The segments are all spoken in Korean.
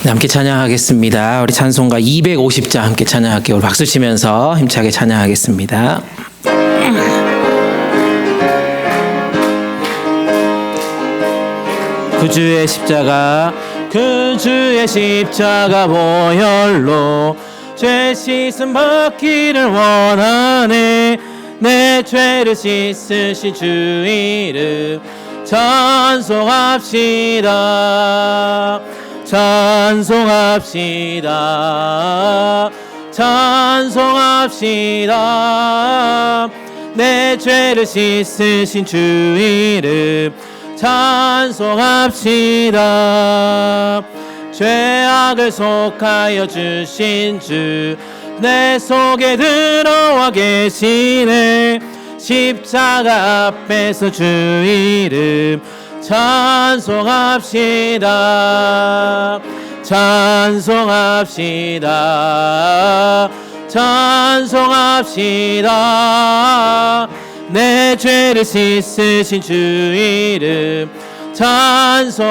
네, 함께 찬양하겠습니다. 우리 찬송가 250장 함께 찬양할게요. 우리 박수 치면서 힘차게 찬양하겠습니다. 구주의 십자가, 구주의 십자가 보혈로 죄 씻음 받기를 원하네. 내 죄를 씻으신 주 이름 찬송합시다. 찬송합시다. 찬송합시다. 내 죄를 씻으신 주 이름 찬송합시다. 죄악을 속하여 주신 주 내 속에 들어와 계시네. 십자가 앞에서 주 이름 찬송합시다. 찬송합시다. 찬송합시다. 내 죄를 씻으신 주 이름 찬송합시다.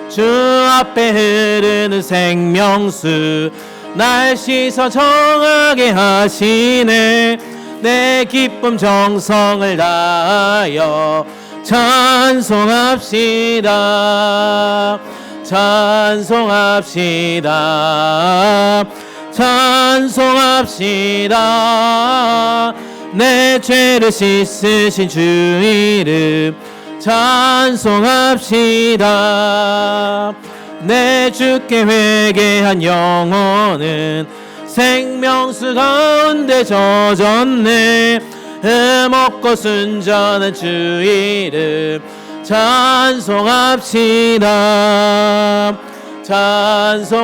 주 앞에 흐르는 생명수 날 씻어 정하게 하시네. 내 기쁨 정성을 다하여 찬송합시다. 찬송합시다. 찬송합시다. 내 죄를 씻으신 주 이름 찬송합시다. 내 주께 회개한 영혼은 생명수 가운데 젖었네. 먹고 순전한 주 이름 찬송합시다. 찬송합시다.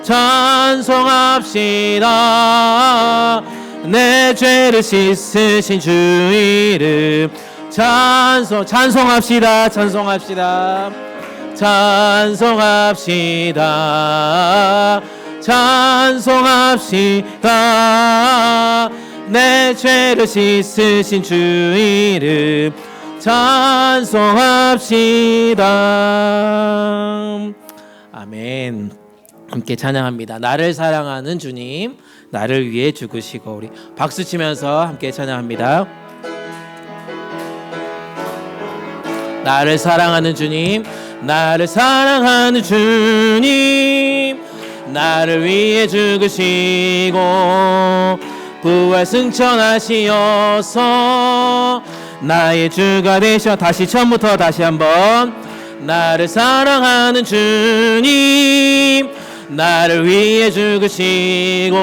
찬송합시다. 내 죄를 씻으신 주 이름 찬송합시다. 찬송합시다. 찬송합시다. 찬송합시다. 내 죄를 씻으신 주 이름 찬송합시다. 아멘. 함께 찬양합니다. 나를 사랑하는 주님, 나를 위해 죽으시고. 우리 박수 치면서 함께 찬양합니다. 나를 사랑하는 주님, 나를 사랑하는 주님, 나를 위해 죽으시고 부활 승천하시어서 나의 주가 되셔. 다시 처음부터 다시 한번. 나를 사랑하는 주님, 나를 위해 죽으시고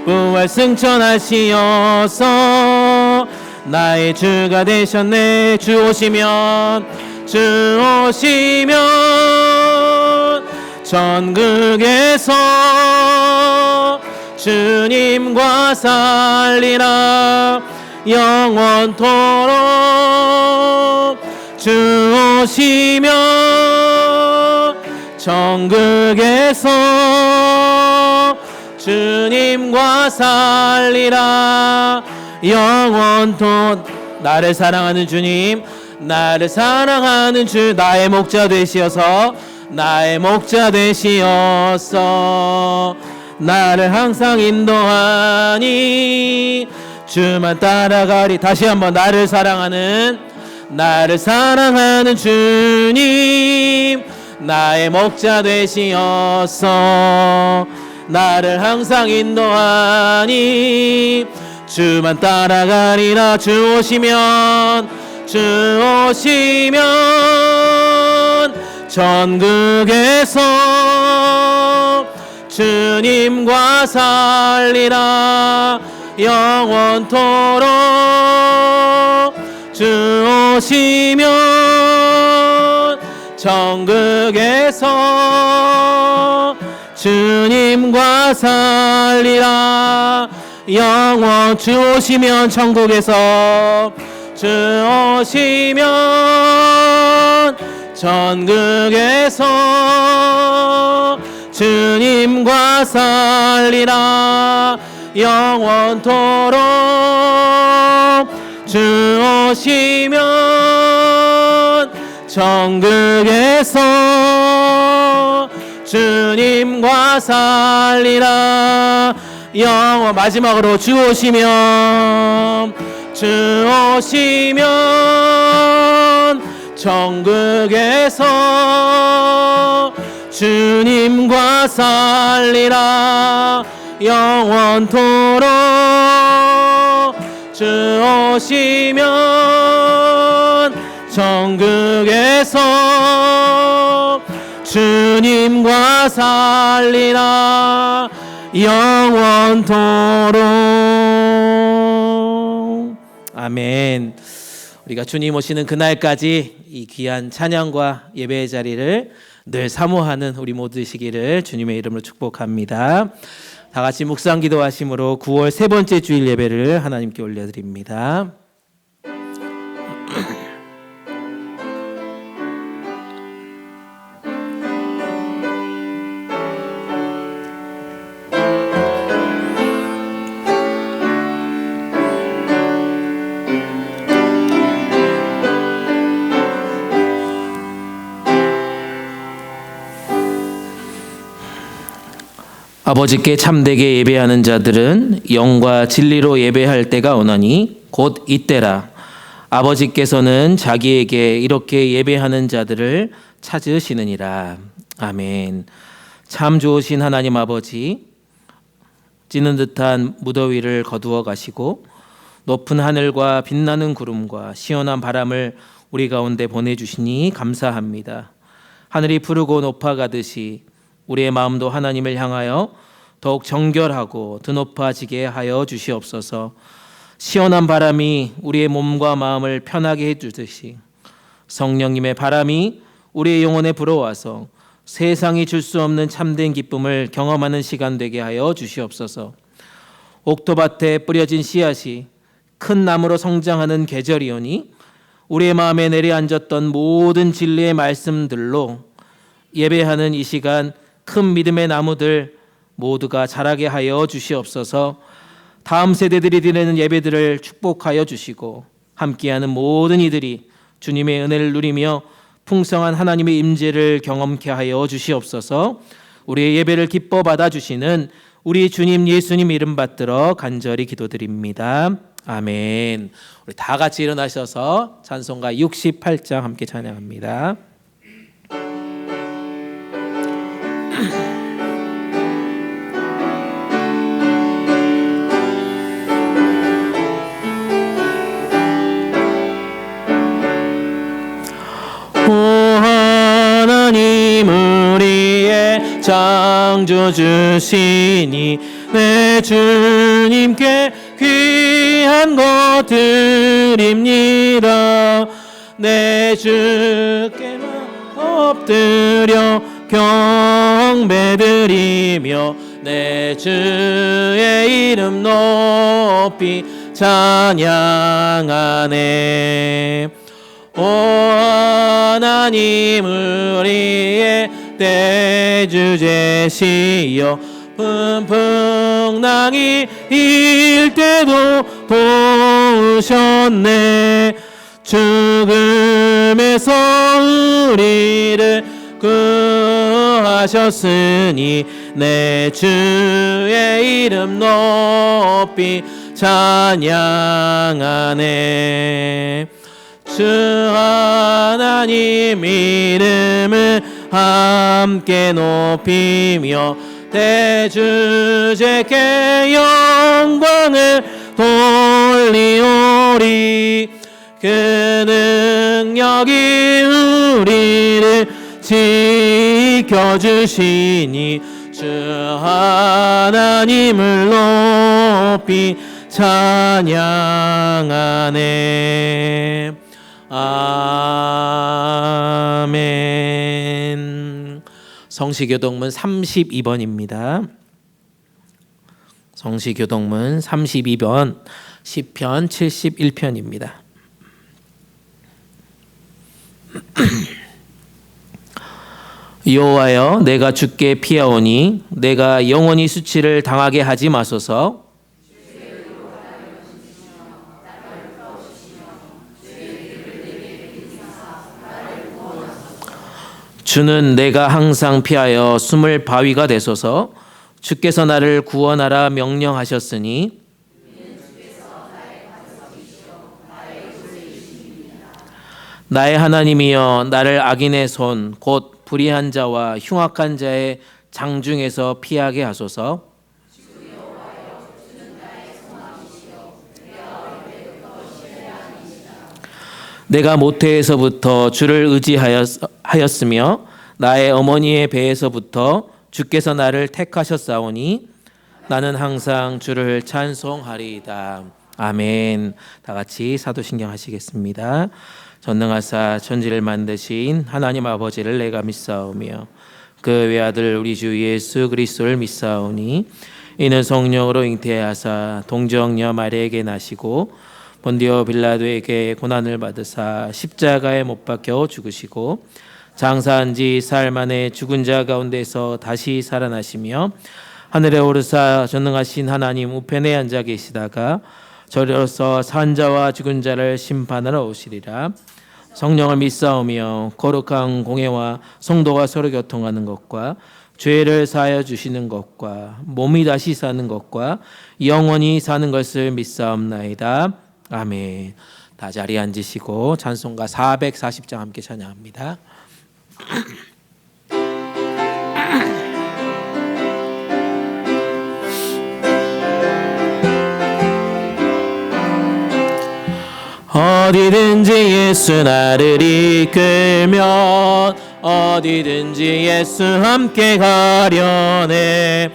부활 승천하시어서 나의 주가 되셨네. 주 오시면 천국에서 주님과 살리라 영원토록. 주 오시면 천국에서 주님과 살리라 영원토록. 나를 사랑하는 주님, 나를 사랑하는 주, 나의 목자 되시어서, 나의 목자 되시어서 나를 항상 인도하니 주만 따라가리. 다시 한번. 나를 사랑하는 주님, 나의 목자 되시어서 나를 항상 인도하니 주만 따라가리라. 주 오시면 천국에서 주님과 살리라 영원토록. 주 오시면 천국에서 주님과 살리라 영원. 주 오시면 천국에서, 주 오시면 천국에서 주님과 살리라 영원토록. 주 오시면 천국에서 주님과 살리라. 영원 마지막으로 주 오시면 천국에서 주님과 살리라. 영원토록 주 오시면 천국에서 주님과 살리라. 영원토록. 아멘. 우리가 주님 오시는 그날까지 이 귀한 찬양과 예배의 자리를 늘 사모하는 우리 모두 되시기를 주님의 이름으로 축복합니다. 다 같이 묵상 기도하심으로 9월 세 번째 주일 예배를 하나님께 올려드립니다. 아버지께 참되게 예배하는 자들은 영과 진리로 예배할 때가 오나니 곧 이때라. 아버지께서는 자기에게 이렇게 예배하는 자들을 찾으시느니라. 아멘. 참 좋으신 하나님 아버지, 찌는 듯한 무더위를 거두어 가시고 높은 하늘과 빛나는 구름과 시원한 바람을 우리 가운데 보내주시니 감사합니다. 하늘이 푸르고 높아가듯이 우리의 마음도 하나님을 향하여 더욱 정결하고 드높아지게 하여 주시옵소서. 시원한 바람이 우리의 몸과 마음을 편하게 해주듯이 성령님의 바람이 우리의 영혼에 불어와서 세상이 줄 수 없는 참된 기쁨을 경험하는 시간 되게 하여 주시옵소서. 옥토밭에 뿌려진 씨앗이 큰 나무로 성장하는 계절이오니 우리의 마음에 내려앉았던 모든 진리의 말씀들로 예배하는 이 시간 큰 믿음의 나무들 모두가 자라게 하여 주시옵소서. 다음 세대들이 드리는 예배들을 축복하여 주시고 함께하는 모든 이들이 주님의 은혜를 누리며 풍성한 하나님의 임재를 경험케 하여 주시옵소서. 우리의 예배를 기뻐 받아주시는 우리 주님 예수님 이름 받들어 간절히 기도드립니다. 아멘. 우리 다 같이 일어나셔서 찬송가 68장 함께 찬양합니다. 창조 주시니 내 주님께 귀한 것 드립니다. 내 주께만 엎드려 경배드리며 내 주의 이름 높이 찬양하네. 오 하나님 우리의 대주제시여 풍풍랑이 일 때도 도우셨네. 죽음에서 우리를 구하셨으니 내 주의 이름 높이 찬양하네. 주 하나님 이름을 함께 높이며 대주제께 영광을 돌리오리. 그 능력이 우리를 지켜주시니 주 하나님을 높이 찬양하네. 아멘. 성시교동문 32번입니다. 성시교동문 32번 시편 71편입니다. 여호와여 내가 주께 피하오니 내가 영원히 수치를 당하게 하지 마소서. 주는 내가 항상 피하여 숨을 바위가 되소서. 주께서 나를 구원하라 명령하셨으니 나의 하나님이여 나를 악인의 손 곧 불의한 자와 흉악한 자의 장중에서 피하게 하소서. 내가 모태에서부터 주를 의지하였으며 나의 어머니의 배에서부터 주께서 나를 택하셨사오니 나는 항상 주를 찬송하리이다. 아멘. 다 같이 사도신경 하시겠습니다. 전능하사 천지를 만드신 하나님 아버지를 내가 믿사오며 그 외아들 우리 주 예수 그리스도를 믿사오니 이는 성령으로 잉태하사 동정녀 마리아에게 나시고 본디오 빌라도에게 고난을 받으사 십자가에 못 박혀 죽으시고 장사한 지 사흘 만에 죽은 자 가운데서 다시 살아나시며 하늘에 오르사 전능하신 하나님 우편에 앉아 계시다가 저리로서 산 자와 죽은 자를 심판하러 오시리라. 성령을 믿사오며 거룩한 공회와 성도가 서로 교통하는 것과 죄를 사하여 주시는 것과 몸이 다시 사는 것과 영원히 사는 것을 믿사옵나이다. 아멘. 다 자리에 앉으시고 찬송가 440장 함께 찬양합니다. 어디든지 예수 나를 이끌면 어디든지 예수 함께 가려네.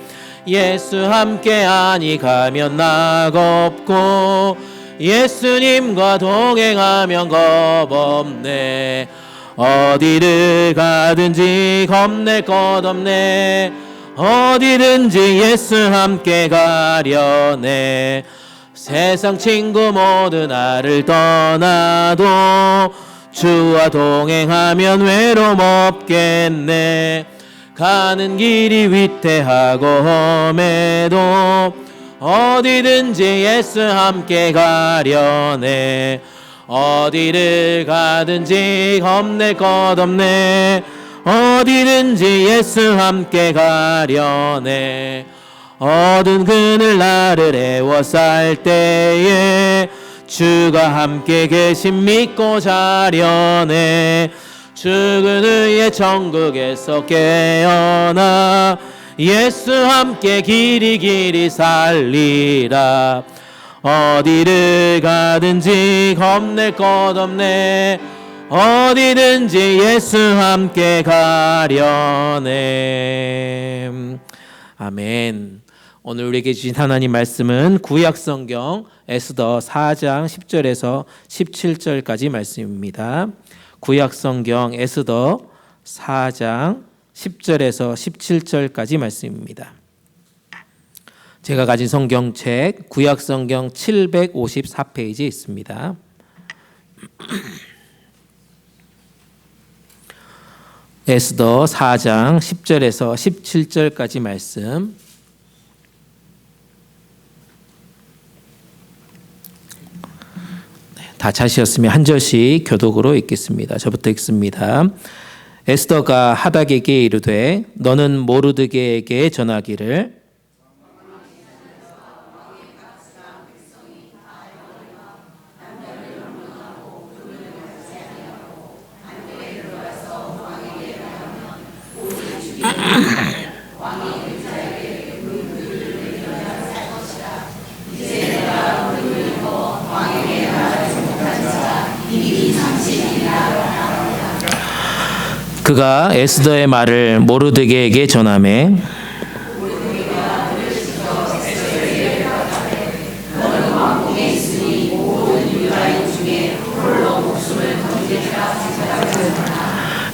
예수 함께 아니 가면 낙없고 예수님과 동행하면 겁없네. 어디를 가든지 겁낼 것 없네. 어디든지 예수 함께 가려네. 세상 친구 모두 나를 떠나도 주와 동행하면 외로움 없겠네. 가는 길이 위태하고 험해도 어디든지 예수 함께 가려네. 어디를 가든지 겁낼 것 없네. 어디든지 예수 함께 가려네. 어두운 그늘 나를 애워쌀 때에 주가 함께 계심 믿고 자려네. 죽은 후에 천국에서 깨어나 예수 함께 길이 살리라. 어디를 가든지 겁낼 것 없네. 어디든지 예수 함께 가려네. 아멘. 오늘 우리에게 주신 하나님 말씀은 구약성경 에스더 4장 10절에서 17절까지 말씀입니다. 구약성경 에스더 4장 10절에서 17절까지 말씀입니다. 제가 가진 성경책 구약성경 754페이지에 있습니다. 에스더 4장 10절에서 17절까지 말씀. 다 찾으셨으면 한 절씩 교독으로 읽겠습니다. 저부터 읽습니다. 에스더가 하닥에게 이르되 너는 모르드게에게 전하기를 그가 에스더의 말을 모르드게에게 전하매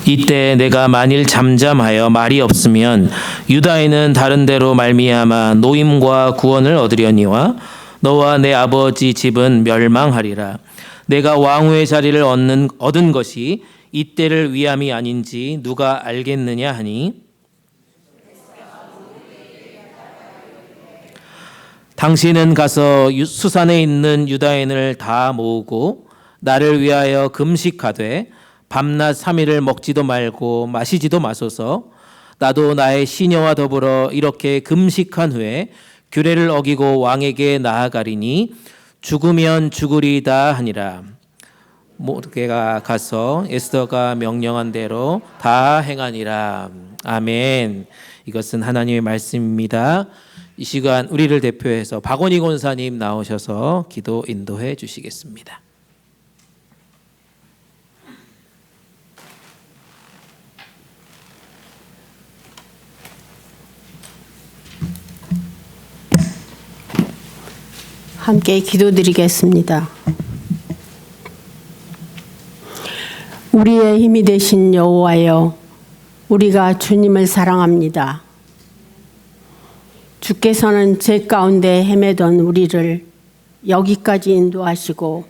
이때 내가 만일 잠잠하여 말이 없으면 유다인은 다른 데로 말미암아 노임과 구원을 얻으려니와 너와 내 아버지 집은 멸망하리라. 내가 왕후의 자리를 얻은 것이 이때를 위함이 아닌지 누가 알겠느냐 하니 당신은 가서 수산에 있는 유다인을 다 모으고 나를 위하여 금식하되 밤낮 3일을 먹지도 말고 마시지도 마소서. 나도 나의 시녀와 더불어 이렇게 금식한 후에 규례를 어기고 왕에게 나아가리니 죽으면 죽으리다 하니라. 모르게가 가서 에스더가 명령한 대로 다 행하니라. 아멘. 이것은 하나님의 말씀입니다. 이 시간 우리를 대표해서 박원희 권사님 나오셔서 기도 인도해 주시겠습니다. 함께 기도드리겠습니다. 우리의 힘이 되신 여호와여, 우리가 주님을 사랑합니다. 주께서는 죄 가운데 헤매던 우리를 여기까지 인도하시고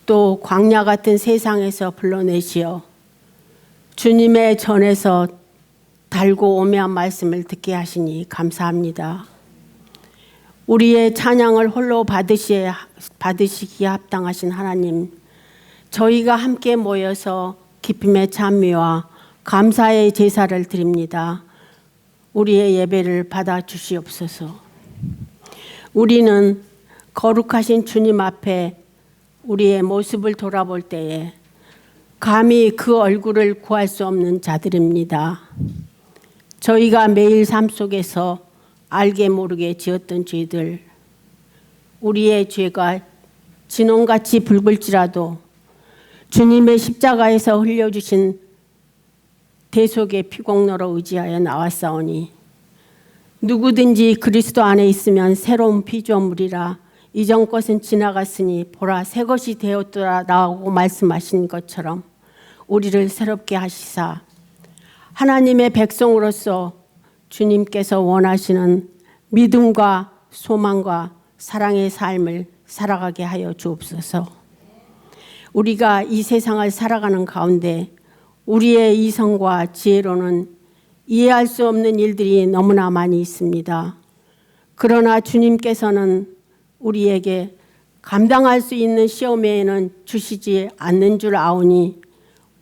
또 광야 같은 세상에서 불러내시어 주님의 전에서 달고 오묘한 말씀을 듣게 하시니 감사합니다. 우리의 찬양을 홀로 받으시기에 합당하신 하나님, 저희가 함께 모여서 기쁨의 찬미와 감사의 제사를 드립니다. 우리의 예배를 받아 주시옵소서. 우리는 거룩하신 주님 앞에 우리의 모습을 돌아볼 때에 감히 그 얼굴을 구할 수 없는 자들입니다. 저희가 매일 삶 속에서 알게 모르게 지었던 죄들, 우리의 죄가 진홍같이 붉을지라도 주님의 십자가에서 흘려주신 대속의 피공로로 의지하여 나왔사오니 누구든지 그리스도 안에 있으면 새로운 피조물이라 이전 것은 지나갔으니 보라 새 것이 되었더라라고 말씀하신 것처럼 우리를 새롭게 하시사 하나님의 백성으로서 주님께서 원하시는 믿음과 소망과 사랑의 삶을 살아가게 하여 주옵소서. 우리가 이 세상을 살아가는 가운데 우리의 이성과 지혜로는 이해할 수 없는 일들이 너무나 많이 있습니다. 그러나 주님께서는 우리에게 감당할 수 있는 시험에는 주시지 않는 줄 아오니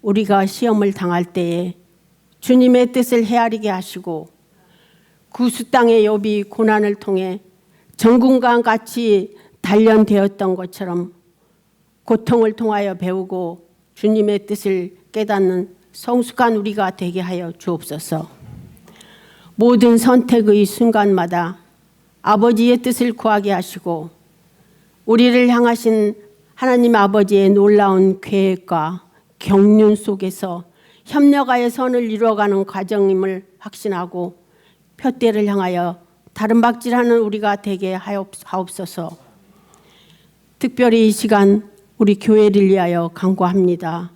우리가 시험을 당할 때에 주님의 뜻을 헤아리게 하시고 구스 땅의 욥이 고난을 통해 정금과 같이 단련되었던 것처럼 고통을 통하여 배우고 주님의 뜻을 깨닫는 성숙한 우리가 되게 하여 주옵소서. 모든 선택의 순간마다 아버지의 뜻을 구하게 하시고 우리를 향하신 하나님 아버지의 놀라운 계획과 경륜 속에서 협력하여 선을 이루어가는 과정임을 확신하고 표대를 향하여 다름박질하는 우리가 되게 하옵소서. 특별히 이 시간 우리 교회를 위하여 간구합니다.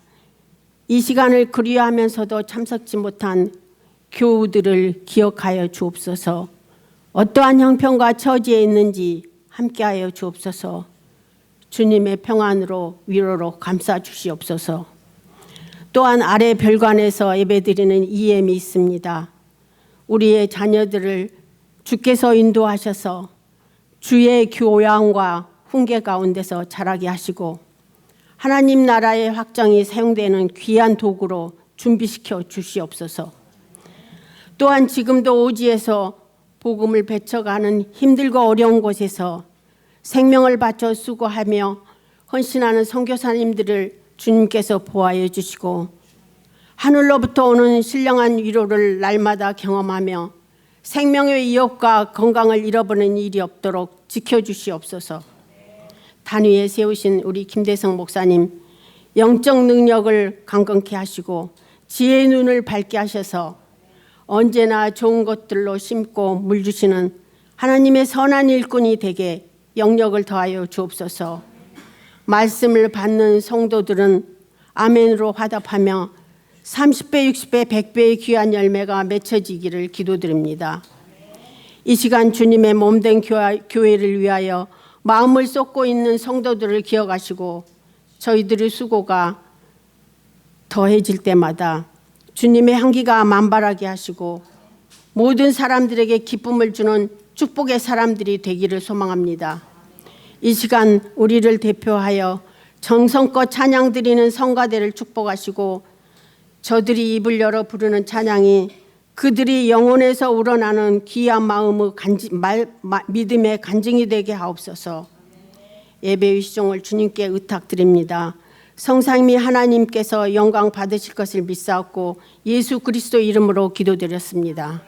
이 시간을 그리워하면서도 참석지 못한 교우들을 기억하여 주옵소서. 어떠한 형편과 처지에 있는지 함께하여 주옵소서. 주님의 평안으로 위로로 감싸 주시옵소서. 또한 아래 별관에서 예배드리는 EM이 있습니다. 우리의 자녀들을 주께서 인도하셔서 주의 교양과 훈계 가운데서 자라게 하시고 하나님 나라의 확장이 사용되는 귀한 도구로 준비시켜 주시옵소서. 또한 지금도 오지에서 복음을 배쳐가는 힘들고 어려운 곳에서 생명을 바쳐 수고하며 헌신하는 선교사님들을 주님께서 보호하여 주시고 하늘로부터 오는 신령한 위로를 날마다 경험하며 생명의 위협과 건강을 잃어버리는 일이 없도록 지켜주시옵소서. 단위에 세우신 우리 김대성 목사님 영적 능력을 강건케 하시고 지혜의 눈을 밝게 하셔서 언제나 좋은 것들로 심고 물 주시는 하나님의 선한 일꾼이 되게 영력을 더하여 주옵소서. 말씀을 받는 성도들은 아멘으로 화답하며 30배, 60배, 100배의 귀한 열매가 맺혀지기를 기도드립니다. 이 시간 주님의 몸된 교회를 위하여 마음을 쏟고 있는 성도들을 기억하시고 저희들의 수고가 더해질 때마다 주님의 향기가 만발하게 하시고 모든 사람들에게 기쁨을 주는 축복의 사람들이 되기를 소망합니다. 이 시간 우리를 대표하여 정성껏 찬양 드리는 성가대를 축복하시고 저들이 입을 열어 부르는 찬양이 그들이 영혼에서 우러나는 귀한 마음의 믿음의 간증이 되게 하옵소서. 예배의 시종을 주님께 의탁드립니다. 성삼위 하나님께서 영광 받으실 것을 믿사옵고 예수 그리스도 이름으로 기도드렸습니다.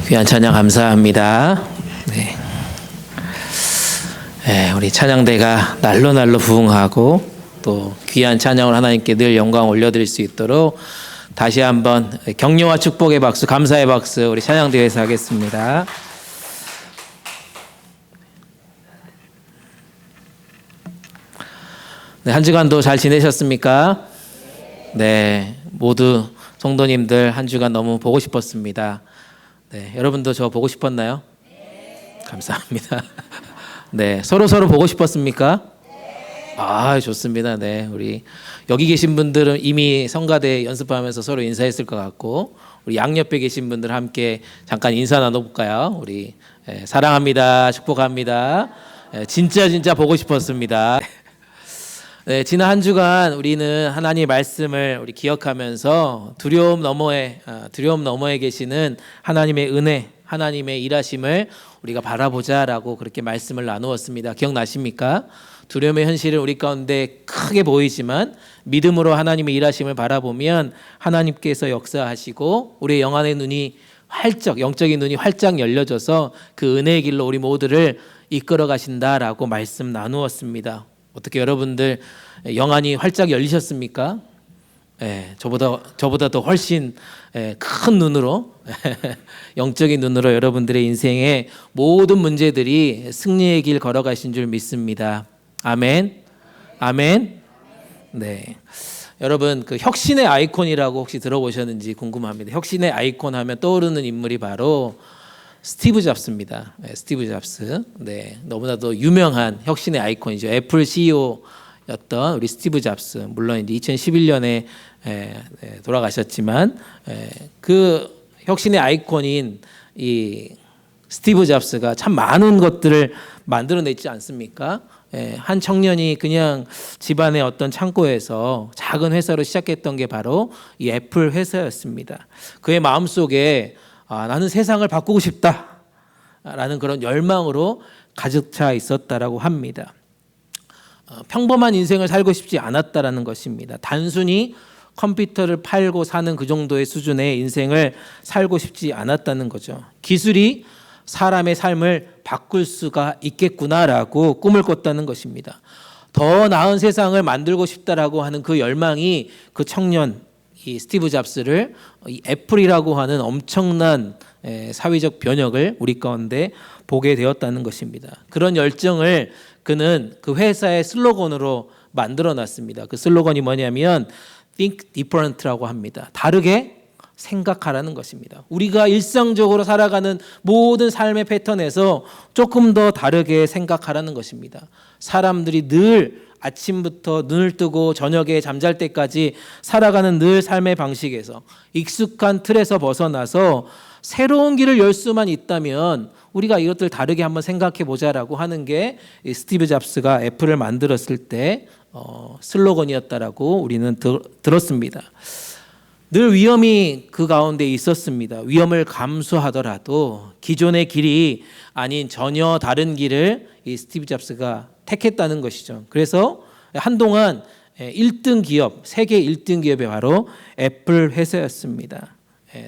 귀한 찬양 감사합니다. 네. 네, 우리 찬양대가 날로 날로 부흥하고 또 귀한 찬양을 하나님께 늘 영광 올려드릴 수 있도록 다시 한번 격려와 축복의 박수, 감사의 박수 우리 찬양대회에서 하겠습니다. 네, 한 주간도 잘 지내셨습니까? 네, 모두 성도님들 한 주간 너무 보고 싶었습니다. 네, 여러분도 저 보고 싶었나요? 감사합니다. 네, 서로 보고 싶었습니까? 아, 좋습니다. 네, 우리 여기 계신 분들은 이미 성가대 연습하면서 서로 인사했을 것 같고, 우리 양옆에 계신 분들 함께 잠깐 인사 나눠볼까요? 우리 사랑합니다, 축복합니다. 진짜 보고 싶었습니다. 네, 지난 한 주간 우리는 하나님의 말씀을 우리 기억하면서 두려움 너머에 계시는 하나님의 은혜, 하나님의 일하심을 우리가 바라보자라고 그렇게 말씀을 나누었습니다. 기억나십니까? 두려움의 현실은 우리 가운데 크게 보이지만 믿음으로 하나님의 일하심을 바라보면 하나님께서 역사하시고 우리의 영안의 눈이 영적인 눈이 활짝 열려져서 그 은혜의 길로 우리 모두를 이끌어 가신다라고 말씀 나누었습니다. 어떻게 여러분들 영안이 활짝 열리셨습니까? 저보다 더 훨씬 큰 눈으로 영적인 눈으로 여러분들의 인생의 모든 문제들이 승리의 길 걸어가신 줄 믿습니다. 아멘. 아멘. 네. 여러분 그 혁신의 아이콘이라고 혹시 들어보셨는지 궁금합니다. 혁신의 아이콘 하면 떠오르는 인물이 바로 스티브 잡스입니다. 스티브 잡스. 네, 너무나도 유명한 혁신의 아이콘이죠. 애플 CEO였던 우리 스티브 잡스. 물론 이제 2011년에 돌아가셨지만 그 혁신의 아이콘인 이 스티브 잡스가 참 많은 것들을 만들어냈지 않습니까? 한 청년이 그냥 집안의 어떤 창고에서 작은 회사로 시작했던 게 바로 이 애플 회사였습니다. 그의 마음속에 나는 세상을 바꾸고 싶다라는 그런 열망으로 가득 차 있었다라고 합니다. 평범한 인생을 살고 싶지 않았다라는 것입니다. 단순히 컴퓨터를 팔고 사는 그 정도의 수준의 인생을 살고 싶지 않았다는 거죠. 기술이 사람의 삶을 바꿀 수가 있겠구나라고 꿈을 꿨다는 것입니다. 더 나은 세상을 만들고 싶다라고 하는 그 열망이 그 청년 이 스티브 잡스를 이 애플이라고 하는 엄청난 사회적 변혁을 우리 가운데 보게 되었다는 것입니다. 그런 열정을 그는 그 회사의 슬로건으로 만들어 놨습니다. 그 슬로건이 뭐냐면 Think Different라고 합니다. 다르게 생각하라는 것입니다. 우리가 일상적으로 살아가는 모든 삶의 패턴에서 조금 더 다르게 생각하라는 것입니다. 사람들이 늘 아침부터 눈을 뜨고 저녁에 잠잘 때까지 살아가는 늘 삶의 방식에서 익숙한 틀에서 벗어나서 새로운 길을 열 수만 있다면 우리가 이것들 다르게 한번 생각해 보자라고 하는 게 스티브 잡스가 애플을 만들었을 때 슬로건이었다라고 우리는 들었습니다. 늘 위험이 그 가운데 있었습니다. 위험을 감수하더라도 기존의 길이 아닌 전혀 다른 길을 이 스티브 잡스가 택했다는 것이죠. 그래서 한동안 1등 기업, 세계 1등 기업이 바로 애플 회사였습니다.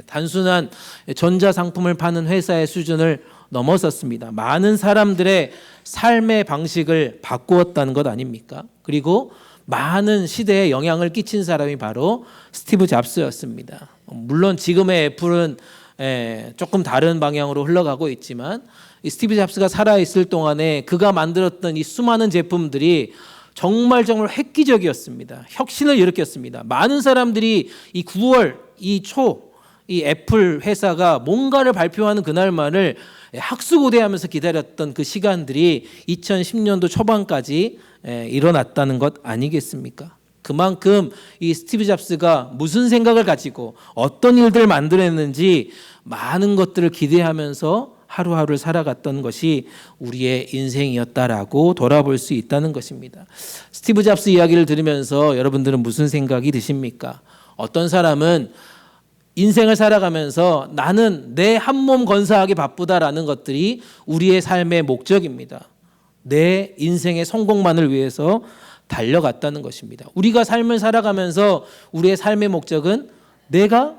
단순한 전자상품을 파는 회사의 수준을 넘어섰습니다. 많은 사람들의 삶의 방식을 바꾸었다는 것 아닙니까? 그리고 많은 시대에 영향을 끼친 사람이 바로 스티브 잡스였습니다. 물론 지금의 애플은 조금 다른 방향으로 흘러가고 있지만 이 스티브 잡스가 살아있을 동안에 그가 만들었던 이 수많은 제품들이 정말 획기적이었습니다. 혁신을 일으켰습니다. 많은 사람들이 이 9월 이 애플 회사가 뭔가를 발표하는 그날만을 학수고대하면서 기다렸던 그 시간들이 2010년도 초반까지 일어났다는 것 아니겠습니까? 그만큼 이 스티브 잡스가 무슨 생각을 가지고 어떤 일들을 만들어냈는지 많은 것들을 기대하면서 하루하루를 살아갔던 것이 우리의 인생이었다라고 돌아볼 수 있다는 것입니다. 스티브 잡스 이야기를 들으면서 여러분들은 무슨 생각이 드십니까? 어떤 사람은 인생을 살아가면서 나는 내 한 몸 건사하기 바쁘다라는 것들이 우리의 삶의 목적입니다. 내 인생의 성공만을 위해서 달려갔다는 것입니다. 우리가 삶을 살아가면서 우리의 삶의 목적은 내가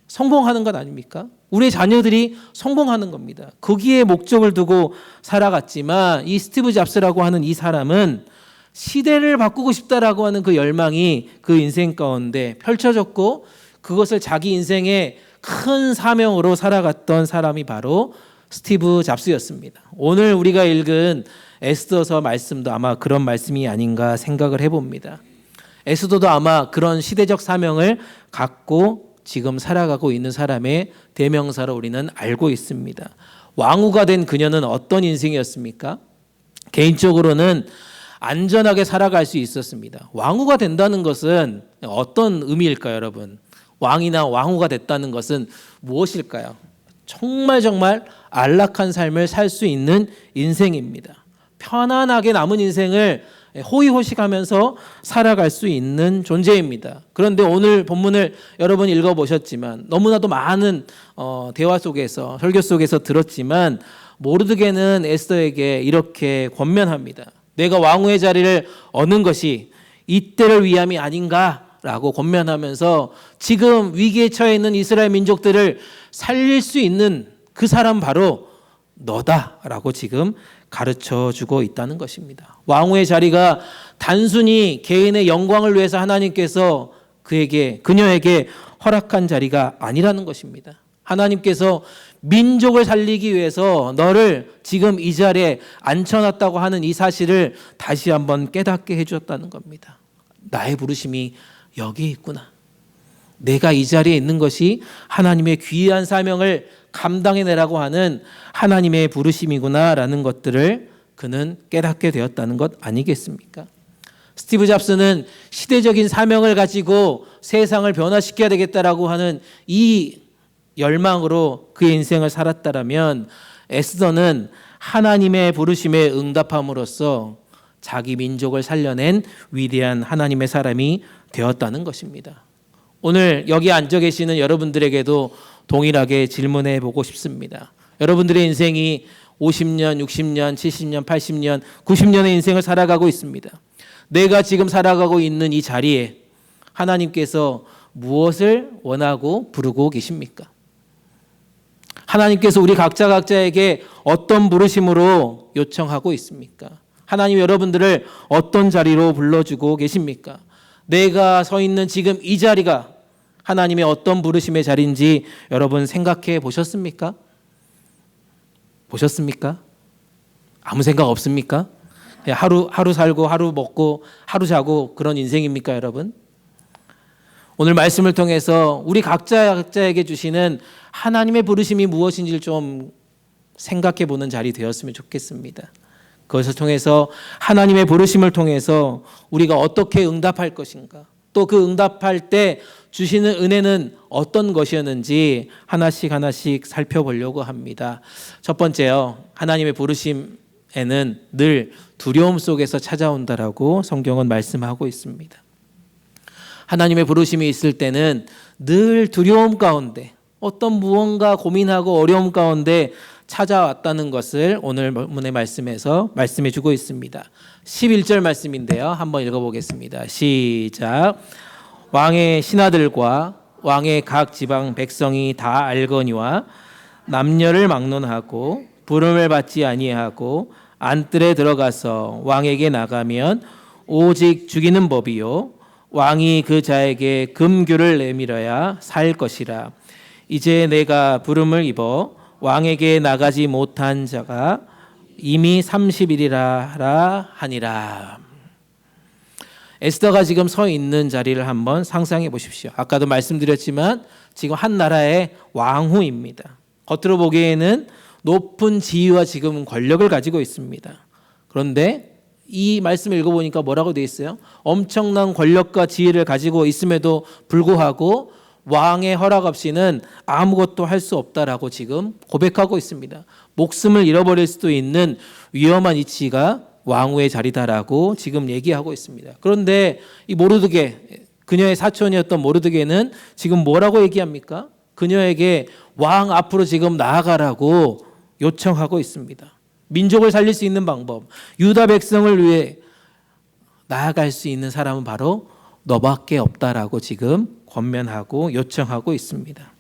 성공하는 것 아닙니까? 우리의 자녀들이 성공하는 겁니다. 거기에 목적을 두고 살아갔지만 이 스티브 잡스라고 하는 이 사람은 시대를 바꾸고 싶다라고 하는 그 열망이 그 인생 가운데 펼쳐졌고 그것을 자기 인생의 큰 사명으로 살아갔던 사람이 바로 스티브 잡스였습니다. 오늘 우리가 읽은 에스더서 말씀도 아마 그런 말씀이 아닌가 생각을 해봅니다. 에스더도 아마 그런 시대적 사명을 갖고 지금 살아가고 있는 사람의 대명사로 우리는 알고 있습니다. 왕후가 된 그녀는 어떤 인생이었습니까? 개인적으로는 안전하게 살아갈 수 있었습니다. 왕후가 된다는 것은 어떤 의미일까요, 여러분? 왕이나 왕후가 됐다는 것은 무엇일까요? 정말 안락한 삶을 살 수 있는 인생입니다. 편안하게 남은 인생을 호의호식하면서 살아갈 수 있는 존재입니다. 그런데 오늘 본문을 여러분 읽어보셨지만 너무나도 많은 대화 속에서 설교 속에서 들었지만 모르드게는 에스더에게 이렇게 권면합니다. 내가 왕후의 자리를 얻는 것이 이때를 위함이 아닌가라고 권면하면서 지금 위기에 처해 있는 이스라엘 민족들을 살릴 수 있는 그 사람 바로 너다라고 지금 가르쳐 주고 있다는 것입니다. 왕후의 자리가 단순히 개인의 영광을 위해서 하나님께서 그녀에게 허락한 자리가 아니라는 것입니다. 하나님께서 민족을 살리기 위해서 너를 지금 이 자리에 앉혀놨다고 하는 이 사실을 다시 한번 깨닫게 해주었다는 겁니다. 나의 부르심이 여기 있구나. 내가 이 자리에 있는 것이 하나님의 귀한 사명을 감당해내라고 하는 하나님의 부르심이구나라는 것들을 그는 깨닫게 되었다는 것 아니겠습니까? 스티브 잡스는 시대적인 사명을 가지고 세상을 변화시켜야 되겠다라고 하는 이 열망으로 그의 인생을 살았다라면 에스더는 하나님의 부르심에 응답함으로써 자기 민족을 살려낸 위대한 하나님의 사람이 되었다는 것입니다. 오늘 여기 앉아 계시는 여러분들에게도 동일하게 질문해 보고 싶습니다. 여러분들의 인생이 50년, 60년, 70년, 80년, 90년의 인생을 살아가고 있습니다. 내가 지금 살아가고 있는 이 자리에 하나님께서 무엇을 원하고 부르고 계십니까? 하나님께서 우리 각자에게 어떤 부르심으로 요청하고 있습니까? 하나님 여러분들을 어떤 자리로 불러주고 계십니까? 내가 서 있는 지금 이 자리가 하나님의 어떤 부르심의 자리인지 여러분 생각해 보셨습니까? 보셨습니까? 아무 생각 없습니까? 하루 살고 하루 먹고 하루 자고 그런 인생입니까, 여러분? 오늘 말씀을 통해서 우리 각자에게 주시는 하나님의 부르심이 무엇인지를 좀 생각해 보는 자리 되었으면 좋겠습니다. 그것을 통해서 하나님의 부르심을 통해서 우리가 어떻게 응답할 것인가, 또 그 응답할 때 주시는 은혜는 어떤 것이었는지 하나씩 살펴보려고 합니다. 첫 번째요, 하나님의 부르심에는 늘 두려움 속에서 찾아온다라고 성경은 말씀하고 있습니다. 하나님의 부르심이 있을 때는 늘 두려움 가운데 어떤 무언가 고민하고 어려움 가운데 찾아왔다는 것을 오늘 본문의 말씀에서 말씀해 주고 있습니다. 11절 말씀인데요. 한번 읽어보겠습니다. 시작. 왕의 신하들과 왕의 각 지방 백성이 다 알거니와 남녀를 막론하고 부름을 받지 아니하고 안뜰에 들어가서 왕에게 나가면 오직 죽이는 법이요 왕이 그 자에게 금규를 내밀어야 살 것이라. 이제 내가 부름을 입어 왕에게 나가지 못한 자가 이미 30일이라 하니라. 에스더가 지금 서 있는 자리를 한번 상상해 보십시오. 아까도 말씀드렸지만 지금 한 나라의 왕후입니다. 겉으로 보기에는 높은 지위와 지금 권력을 가지고 있습니다. 그런데 이 말씀을 읽어보니까 뭐라고 되어 있어요? 엄청난 권력과 지위를 가지고 있음에도 불구하고 왕의 허락 없이는 아무것도 할 수 없다라고 지금 고백하고 있습니다. 목숨을 잃어버릴 수도 있는 위험한 위치가 왕후의 자리다라고 지금 얘기하고 있습니다. 그런데 이 모르드게, 그녀의 사촌이었던 모르드게는 지금 뭐라고 얘기합니까? 그녀에게 왕 앞으로 지금 나아가라고 요청하고 있습니다. 민족을 살릴 수 있는 방법, 유다 백성을 위해 나아갈 수 있는 사람은 바로 너밖에 없다라고 지금 권면하고 요청하고 있습니다.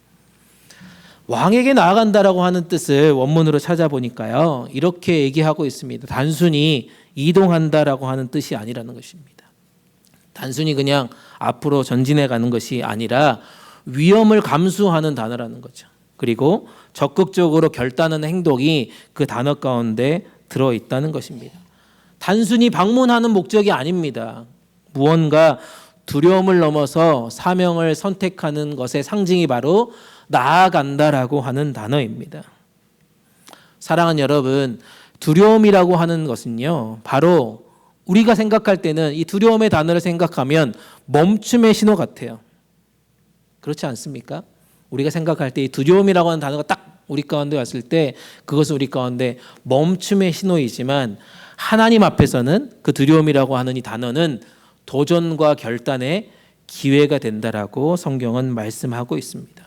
왕에게 나아간다라고 하는 뜻을 원문으로 찾아보니까요, 이렇게 얘기하고 있습니다. 단순히 이동한다라고 하는 뜻이 아니라는 것입니다. 단순히 그냥 앞으로 전진해 가는 것이 아니라 위험을 감수하는 단어라는 거죠. 그리고 적극적으로 결단하는 행동이 그 단어 가운데 들어있다는 것입니다. 단순히 방문하는 목적이 아닙니다. 무언가 두려움을 넘어서 사명을 선택하는 것의 상징이 바로 나아간다라고 하는 단어입니다. 사랑하는 여러분, 두려움이라고 하는 것은요, 바로 우리가 생각할 때는 이 두려움의 단어를 생각하면 멈춤의 신호 같아요. 그렇지 않습니까? 우리가 생각할 때 이 두려움이라고 하는 단어가 딱 우리 가운데 왔을 때 그것은 우리 가운데 멈춤의 신호이지만, 하나님 앞에서는 그 두려움이라고 하는 이 단어는 도전과 결단의 기회가 된다라고 성경은 말씀하고 있습니다.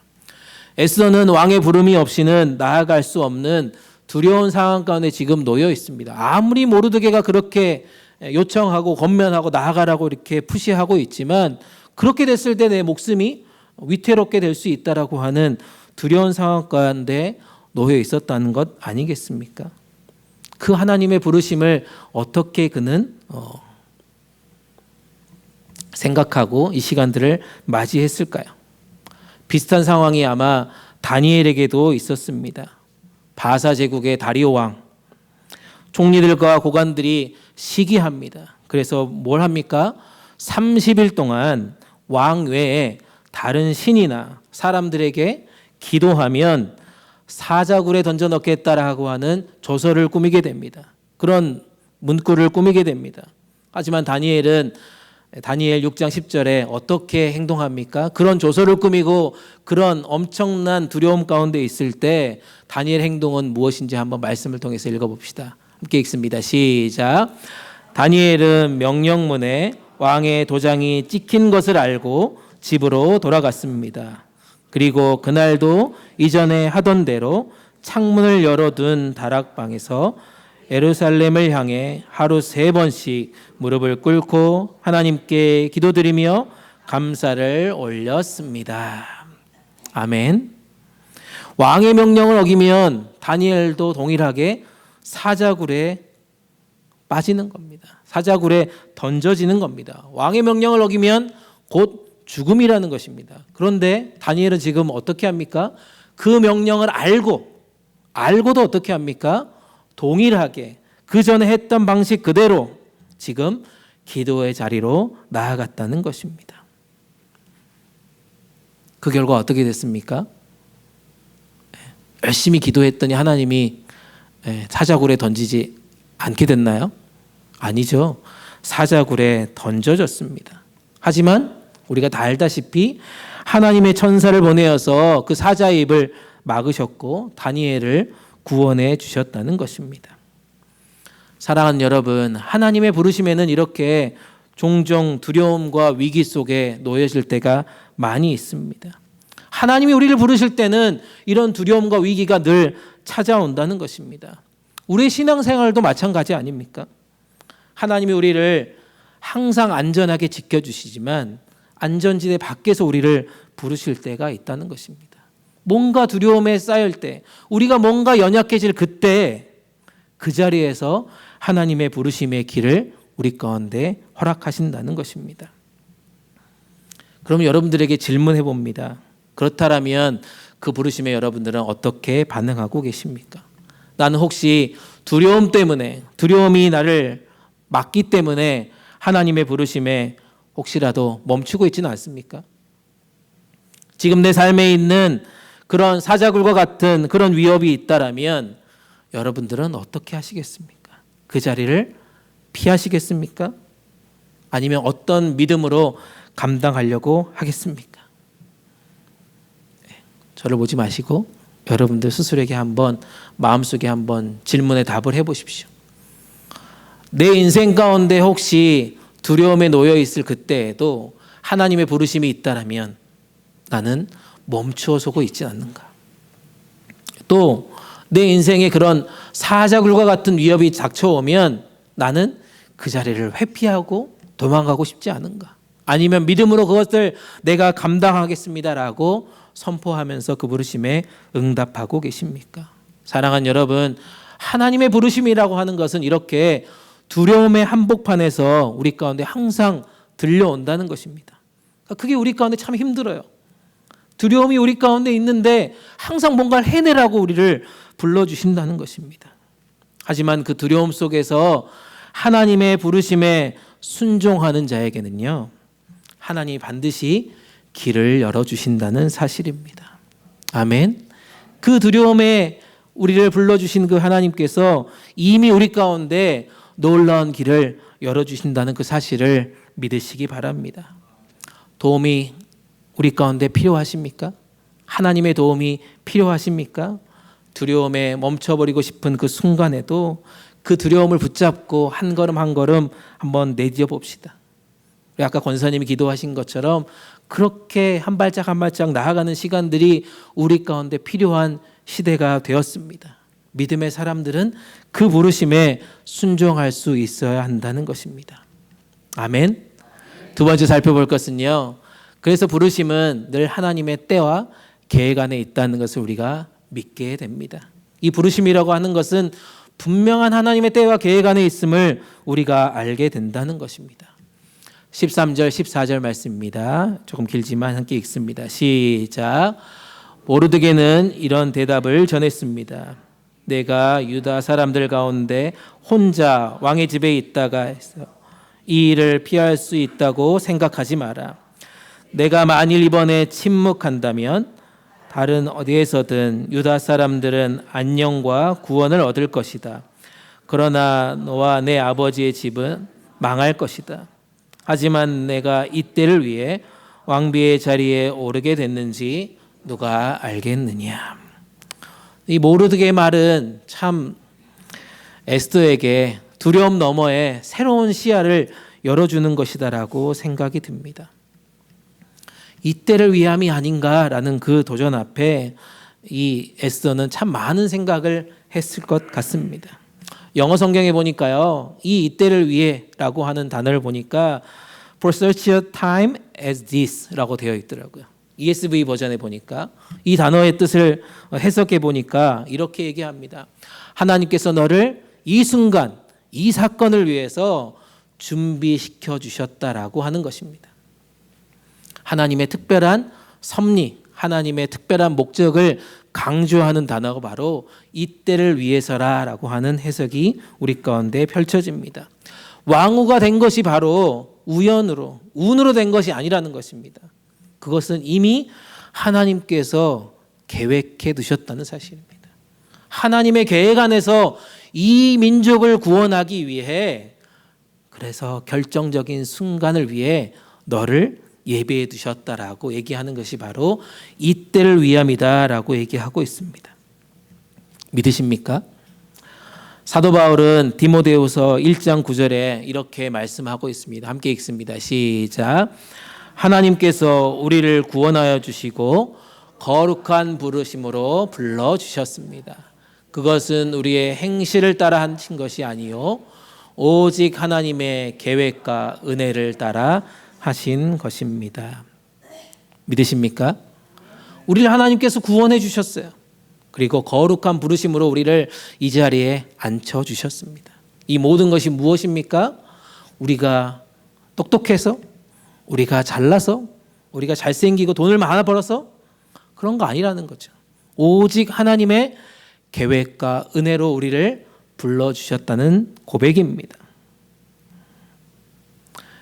에스더는 왕의 부름이 없이는 나아갈 수 없는 두려운 상황 가운데 지금 놓여 있습니다. 아무리 모르드게가 그렇게 요청하고 권면하고 나아가라고 이렇게 푸시하고 있지만, 그렇게 됐을 때 내 목숨이 위태롭게 될 수 있다라고 하는 두려운 상황 가운데 놓여 있었다는 것 아니겠습니까? 그 하나님의 부르심을 어떻게 그는 생각하고 이 시간들을 맞이했을까요? 비슷한 상황이 아마 다니엘에게도 있었습니다. 바사 제국의 다리오 왕, 총리들과 고관들이 시기합니다. 그래서 뭘 합니까? 30일 동안 왕 외에 다른 신이나 사람들에게 기도하면 사자굴에 던져 넣겠다라고 하는 조서를 꾸미게 됩니다. 그런 문구를 꾸미게 됩니다. 하지만 다니엘 6장 10절에 어떻게 행동합니까? 그런 조서를 꾸미고 그런 엄청난 두려움 가운데 있을 때 다니엘 행동은 무엇인지 한번 말씀을 통해서 읽어봅시다. 함께 읽습니다. 시작. 다니엘은 명령문에 왕의 도장이 찍힌 것을 알고 집으로 돌아갔습니다. 그리고 그날도 이전에 하던 대로 창문을 열어둔 다락방에서 예루살렘을 향해 하루 3번씩 무릎을 꿇고 하나님께 기도드리며 감사를 올렸습니다. 아멘. 왕의 명령을 어기면 다니엘도 동일하게 사자굴에 빠지는 겁니다. 사자굴에 던져지는 겁니다. 왕의 명령을 어기면 곧 죽음이라는 것입니다. 그런데 다니엘은 지금 어떻게 합니까? 그 명령을 알고도 어떻게 합니까? 동일하게 그 전에 했던 방식 그대로 지금 기도의 자리로 나아갔다는 것입니다. 그 결과 어떻게 됐습니까? 열심히 기도했더니 하나님이 사자굴에 던지지 않게 됐나요? 아니죠. 사자굴에 던져졌습니다. 하지만 우리가 다 알다시피 하나님의 천사를 보내어서 그 사자의 입을 막으셨고 다니엘을 구원해 주셨다는 것입니다. 사랑하는 여러분, 하나님의 부르심에는 이렇게 종종 두려움과 위기 속에 놓여질 때가 많이 있습니다. 하나님이 우리를 부르실 때는 이런 두려움과 위기가 늘 찾아온다는 것입니다. 우리의 신앙생활도 마찬가지 아닙니까? 하나님이 우리를 항상 안전하게 지켜주시지만 안전지대 밖에서 우리를 부르실 때가 있다는 것입니다. 뭔가 두려움에 쌓일 때, 우리가 뭔가 연약해질 그때 그 자리에서 하나님의 부르심의 길을 우리 가운데 허락하신다는 것입니다. 그럼 여러분들에게 질문해 봅니다. 그렇다면 그 부르심에 여러분들은 어떻게 반응하고 계십니까? 나는 혹시 두려움 때문에, 두려움이 나를 막기 때문에 하나님의 부르심에 혹시라도 멈추고 있지는 않습니까? 지금 내 삶에 있는 그런 사자굴과 같은 그런 위협이 있다라면 여러분들은 어떻게 하시겠습니까? 그 자리를 피하시겠습니까? 아니면 어떤 믿음으로 감당하려고 하겠습니까? 저를 보지 마시고 여러분들 스스로에게 한번 마음속에 한번 질문에 답을 해보십시오. 내 인생 가운데 혹시 두려움에 놓여 있을 그때에도 하나님의 부르심이 있다라면 나는 멈추어 서고 있지 않는가? 또 내 인생에 그런 사자굴과 같은 위협이 닥쳐오면 나는 그 자리를 회피하고 도망가고 싶지 않은가? 아니면 믿음으로 그것을 내가 감당하겠습니다라고 선포하면서 그 부르심에 응답하고 계십니까? 사랑하는 여러분, 하나님의 부르심이라고 하는 것은 이렇게 두려움의 한복판에서 우리 가운데 항상 들려온다는 것입니다. 그게 우리 가운데 참 힘들어요. 두려움이 우리 가운데 있는데 항상 뭔가를 해내라고 우리를 불러주신다는 것입니다. 하지만 그 두려움 속에서 하나님의 부르심에 순종하는 자에게는요, 하나님이 반드시 길을 열어주신다는 사실입니다. 아멘. 그 두려움에 우리를 불러주신 그 하나님께서 이미 우리 가운데 놀라운 길을 열어주신다는 그 사실을 믿으시기 바랍니다. 도움이 우리 가운데 필요하십니까? 하나님의 도움이 필요하십니까? 두려움에 멈춰버리고 싶은 그 순간에도 그 두려움을 붙잡고 한 걸음 한 걸음 한번 내디뎌 봅시다. 아까 권사님이 기도하신 것처럼 그렇게 한 발짝 한 발짝 나아가는 시간들이 우리 가운데 필요한 시대가 되었습니다. 믿음의 사람들은 그 부르심에 순종할 수 있어야 한다는 것입니다. 아멘. 두 번째 살펴볼 것은요, 그래서 부르심은 늘 하나님의 때와 계획 안에 있다는 것을 우리가 믿게 됩니다. 이 부르심이라고 하는 것은 분명한 하나님의 때와 계획 안에 있음을 우리가 알게 된다는 것입니다. 13절 14절 말씀입니다. 조금 길지만 함께 읽습니다. 시작. 모르드게는 이런 대답을 전했습니다. 내가 유다 사람들 가운데 혼자 왕의 집에 있다가 해서 이 일을 피할 수 있다고 생각하지 마라. 내가 만일 이번에 침묵한다면 다른 어디에서든 유다 사람들은 안녕과 구원을 얻을 것이다. 그러나 너와 내 아버지의 집은 망할 것이다. 하지만 내가 이때를 위해 왕비의 자리에 오르게 됐는지 누가 알겠느냐. 이 모르드게의 말은 참 에스더에게 두려움 너머에 새로운 시야를 열어주는 것이다라고 생각이 듭니다. 이때를 위함이 아닌가라는 그 도전 앞에 이 에스더는 참 많은 생각을 했을 것 같습니다. 영어 성경에 보니까요, 이 이때를 위해라고 하는 단어를 보니까 for such a time as this라고 되어 있더라고요. ESV 버전에 보니까 이 단어의 뜻을 해석해 보니까 이렇게 얘기합니다. 하나님께서 너를 이 순간, 이 사건을 위해서 준비시켜 주셨다라고 하는 것입니다. 하나님의 특별한 섭리, 하나님의 특별한 목적을 강조하는 단어가 바로 이때를 위해서라라고 하는 해석이 우리 가운데 펼쳐집니다. 왕후가 된 것이 바로 우연으로, 운으로 된 것이 아니라는 것입니다. 그것은 이미 하나님께서 계획해 두셨다는 사실입니다. 하나님의 계획 안에서 이 민족을 구원하기 위해, 그래서 결정적인 순간을 위해 너를 예배해 두셨다라고 얘기하는 것이 바로 이때를 위함이다라고 얘기하고 있습니다. 믿으십니까? 사도 바울은 디모데후서 1장 9절에 이렇게 말씀하고 있습니다. 함께 읽습니다. 시작. 하나님께서 우리를 구원하여 주시고 거룩한 부르심으로 불러주셨습니다. 그것은 우리의 행실을 따라 하신 것이 아니요 오직 하나님의 계획과 은혜를 따라 하신 것입니다. 믿으십니까? 우리를 하나님께서 구원해 주셨어요. 그리고 거룩한 부르심으로 우리를 이 자리에 앉혀주셨습니다. 이 모든 것이 무엇입니까? 우리가 똑똑해서, 우리가 잘나서, 우리가 잘생기고 돈을 많아 벌어서 그런 거 아니라는 거죠. 오직 하나님의 계획과 은혜로 우리를 불러주셨다는 고백입니다.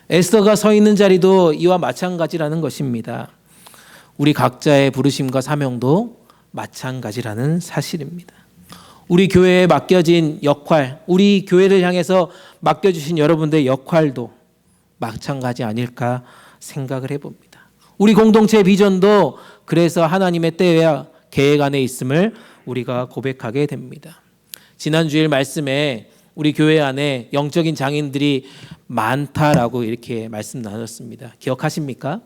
에스더가 서 있는 자리도 이와 마찬가지라는 것입니다. 우리 각자의 부르심과 사명도 마찬가지라는 사실입니다. 우리 교회에 맡겨진 역할, 우리 교회를 향해서 맡겨주신 여러분들의 역할도 마찬가지 아닐까 생각을 해봅니다. 우리 공동체 비전도 그래서 하나님의 때와 계획 안에 있음을 우리가 고백하게 됩니다. 지난 주일 말씀에 우리 교회 안에 영적인 장인들이 많다라고 이렇게 말씀 나눴습니다. 기억하십니까?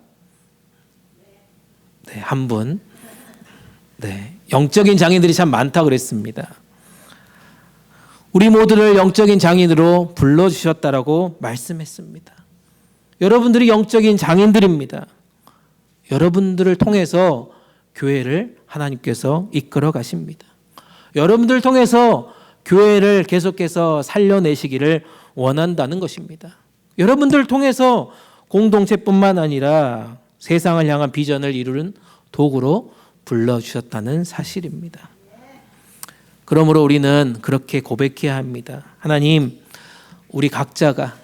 네, 한 분. 네, 영적인 장인들이 참 많다고 그랬습니다. 우리 모두를 영적인 장인으로 불러주셨다라고 말씀했습니다. 여러분들이 영적인 장인들입니다. 여러분들을 통해서 교회를 하나님께서 이끌어 가십니다. 여러분들 통해서 교회를 계속해서 살려내시기를 원한다는 것입니다. 여러분들 통해서 공동체뿐만 아니라 세상을 향한 비전을 이루는 도구로 불러주셨다는 사실입니다. 그러므로 우리는 그렇게 고백해야 합니다. 하나님, 우리 각자가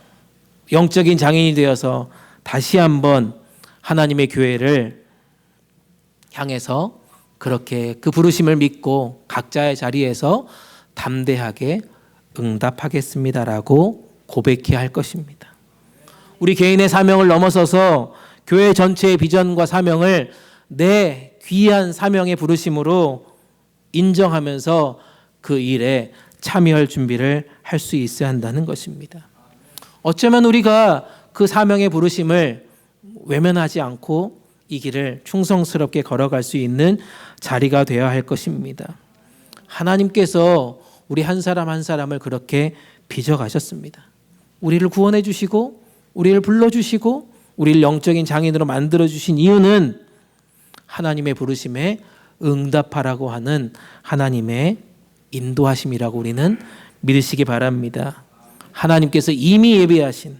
영적인 장인이 되어서 다시 한번 하나님의 교회를 향해서 그렇게 그 부르심을 믿고 각자의 자리에서 담대하게 응답하겠습니다라고 고백해야 할 것입니다. 우리 개인의 사명을 넘어서서 교회 전체의 비전과 사명을 내 귀한 사명의 부르심으로 인정하면서 그 일에 참여할 준비를 할 수 있어야 한다는 것입니다. 어쩌면 우리가 그 사명의 부르심을 외면하지 않고 이 길을 충성스럽게 걸어갈 수 있는 자리가 되어야 할 것입니다. 하나님께서 우리 한 사람 한 사람을 그렇게 빚어가셨습니다. 우리를 구원해 주시고 우리를 불러주시고 우리를 영적인 장인으로 만들어주신 이유는 하나님의 부르심에 응답하라고 하는 하나님의 인도하심이라고 우리는 믿으시기 바랍니다. 하나님께서 이미 예비하신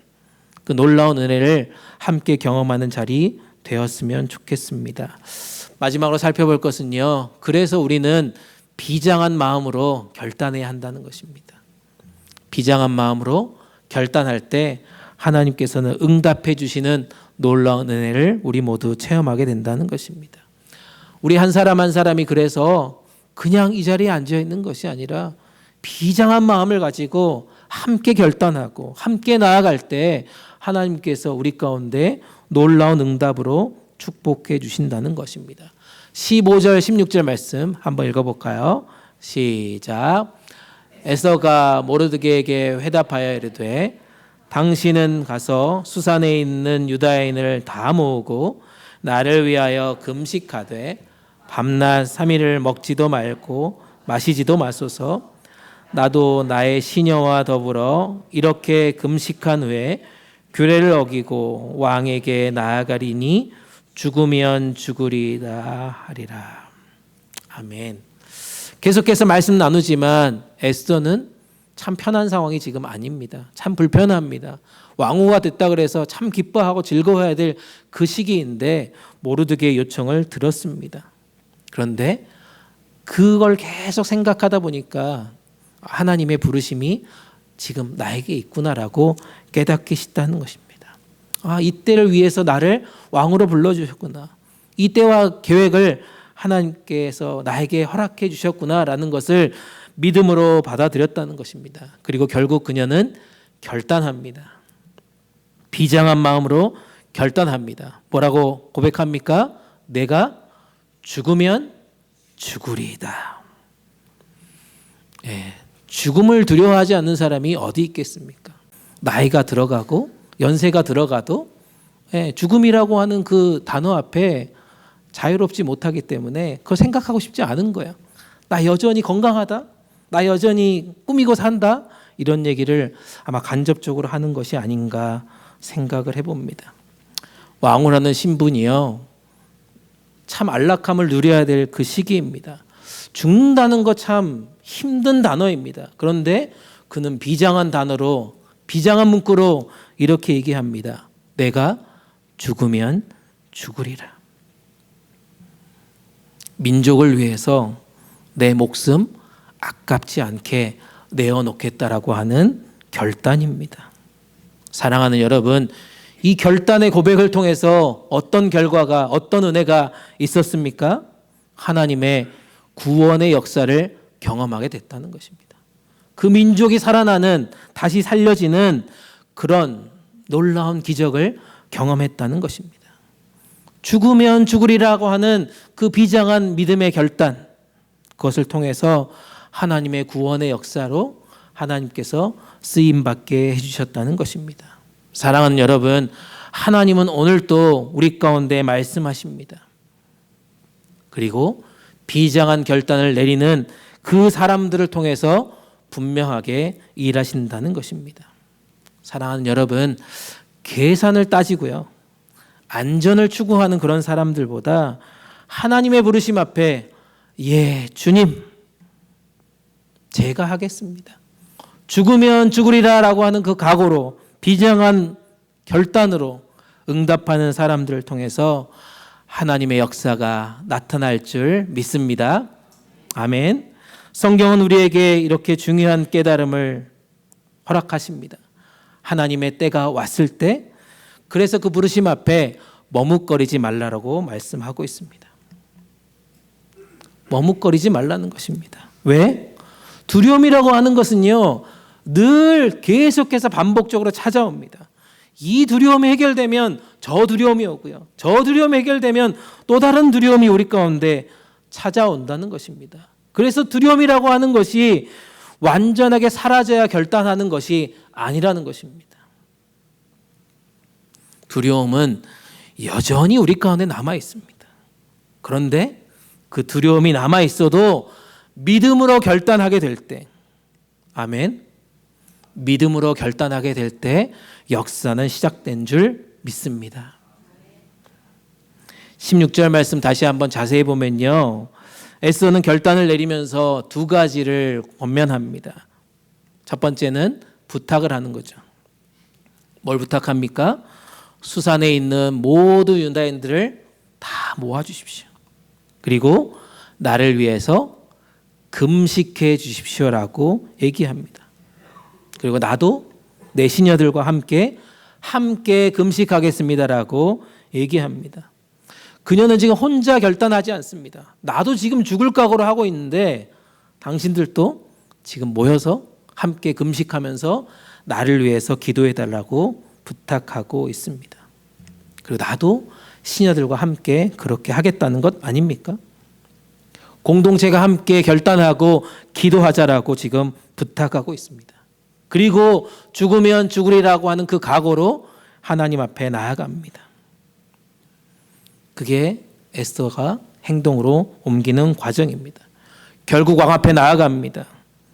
그 놀라운 은혜를 함께 경험하는 자리 되었으면 좋겠습니다. 마지막으로 살펴볼 것은요. 그래서 우리는 비장한 마음으로 결단해야 한다는 것입니다. 비장한 마음으로 결단할 때 하나님께서는 응답해 주시는 놀라운 은혜를 우리 모두 체험하게 된다는 것입니다. 우리 한 사람 한 사람이 그래서 그냥 이 자리에 앉아 있는 것이 아니라 비장한 마음을 가지고 함께 결단하고 함께 나아갈 때 하나님께서 우리 가운데 놀라운 응답으로 축복해 주신다는 것입니다. 15절 16절 말씀 한번 읽어볼까요? 시작. 에서가 모르드게에게 회답하여 이르되 당신은 가서 수산에 있는 유다인을 다 모으고 나를 위하여 금식하되 밤낮 3일을 먹지도 말고 마시지도 마소서. 나도 나의 시녀와 더불어 이렇게 금식한 후에 규례를 어기고 왕에게 나아가리니 죽으면 죽으리다 하리라. 아멘. 계속해서 말씀 나누지만 에스더는 참 편한 상황이 지금 아닙니다. 참 불편합니다. 왕후가 됐다 그래서 참 기뻐하고 즐거워해야 될 그 시기인데 모르드게의 요청을 들었습니다. 그런데 그걸 계속 생각하다 보니까 하나님의 부르심이 지금 나에게 있구나라고 깨닫기 쉽다는 것입니다. 아, 이때를 위해서 나를 왕으로 불러주셨구나. 이때와 계획을 하나님께서 나에게 허락해 주셨구나라는 것을 믿음으로 받아들였다는 것입니다. 그리고 결국 그녀는 결단합니다. 비장한 마음으로 결단합니다. 뭐라고 고백합니까? 내가 죽으면 죽으리이다. 예, 죽음을 두려워하지 않는 사람이 어디 있겠습니까? 나이가 들어가고 연세가 들어가도 죽음이라고 하는 그 단어 앞에 자유롭지 못하기 때문에 그걸 생각하고 싶지 않은 거예요. 나 여전히 건강하다. 나 여전히 꾸미고 산다. 이런 얘기를 아마 간접적으로 하는 것이 아닌가 생각을 해봅니다. 왕후라는 신분이요. 참 안락함을 누려야 될 그 시기입니다. 죽는다는 거 참 힘든 단어입니다. 그런데 그는 비장한 단어로 비장한 문구로 이렇게 얘기합니다. 내가 죽으면 죽으리라. 민족을 위해서 내 목숨 아깝지 않게 내어놓겠다라고 하는 결단입니다. 사랑하는 여러분, 이 결단의 고백을 통해서 어떤 결과가 어떤 은혜가 있었습니까? 하나님의 구원의 역사를 경험하게 됐다는 것입니다. 그 민족이 살아나는 다시 살려지는 그런 놀라운 기적을 경험했다는 것입니다. 죽으면 죽으리라고 하는 그 비장한 믿음의 결단, 그것을 통해서 하나님의 구원의 역사로 하나님께서 쓰임받게 해주셨다는 것입니다. 사랑하는 여러분, 하나님은 오늘도 우리 가운데 말씀하십니다. 그리고 비장한 결단을 내리는 그 사람들을 통해서 분명하게 일하신다는 것입니다. 사랑하는 여러분, 계산을 따지고요, 안전을 추구하는 그런 사람들보다 하나님의 부르심 앞에 예, 주님, 제가 하겠습니다. 죽으면 죽으리라 라고 하는 그 각오로 비장한 결단으로 응답하는 사람들을 통해서 하나님의 역사가 나타날 줄 믿습니다. 아멘. 성경은 우리에게 이렇게 중요한 깨달음을 허락하십니다. 하나님의 때가 왔을 때, 그래서 그 부르심 앞에 머뭇거리지 말라라고 말씀하고 있습니다. 머뭇거리지 말라는 것입니다. 왜? 두려움이라고 하는 것은요, 늘 계속해서 반복적으로 찾아옵니다. 이 두려움이 해결되면 저 두려움이 오고요. 저 두려움이 해결되면 또 다른 두려움이 우리 가운데 찾아온다는 것입니다. 그래서 두려움이라고 하는 것이 완전하게 사라져야 결단하는 것이 아니라는 것입니다. 두려움은 여전히 우리 가운데 남아 있습니다. 그런데 그 두려움이 남아 있어도 믿음으로 결단하게 될 때, 아멘. 믿음으로 결단하게 될 때 역사는 시작된 줄 믿습니다. 16절 말씀 다시 한번 자세히 보면요, 에스더는 결단을 내리면서 두 가지를 권면합니다. 첫 번째는 부탁을 하는 거죠. 뭘 부탁합니까? 수산에 있는 모든 유다인들을 다 모아주십시오. 그리고 나를 위해서 금식해 주십시오라고 얘기합니다. 그리고 나도 내 시녀들과 함께 금식하겠습니다라고 얘기합니다. 그녀는 지금 혼자 결단하지 않습니다. 나도 지금 죽을 각오로 하고 있는데 당신들도 지금 모여서 함께 금식하면서 나를 위해서 기도해 달라고 부탁하고 있습니다. 그리고 나도 시녀들과 함께 그렇게 하겠다는 것 아닙니까? 공동체가 함께 결단하고 기도하자라고 지금 부탁하고 있습니다. 그리고 죽으면 죽으리라고 하는 그 각오로 하나님 앞에 나아갑니다. 그게 에스더가 행동으로 옮기는 과정입니다. 결국 왕 앞에 나아갑니다.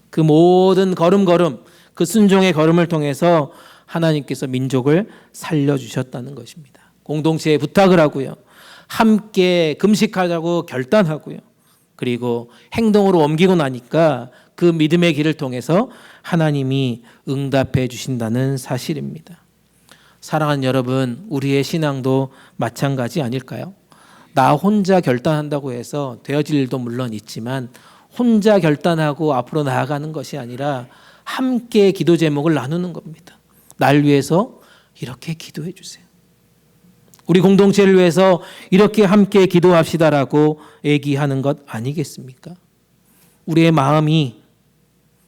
그 모든 걸음걸음, 그 순종의 걸음을 통해서 하나님께서 민족을 살려주셨다는 것입니다. 공동체에 부탁을 하고요, 함께 금식하자고 결단하고요, 그리고 행동으로 옮기고 나니까 그 믿음의 길을 통해서 하나님이 응답해 주신다는 사실입니다. 사랑하는 여러분, 우리의 신앙도 마찬가지 아닐까요? 나 혼자 결단한다고 해서 되어질 일도 물론 있지만 혼자 결단하고 앞으로 나아가는 것이 아니라 함께 기도 제목을 나누는 겁니다. 날 위해서 이렇게 기도해 주세요. 우리 공동체를 위해서 이렇게 함께 기도합시다라고 얘기하는 것 아니겠습니까? 우리의 마음이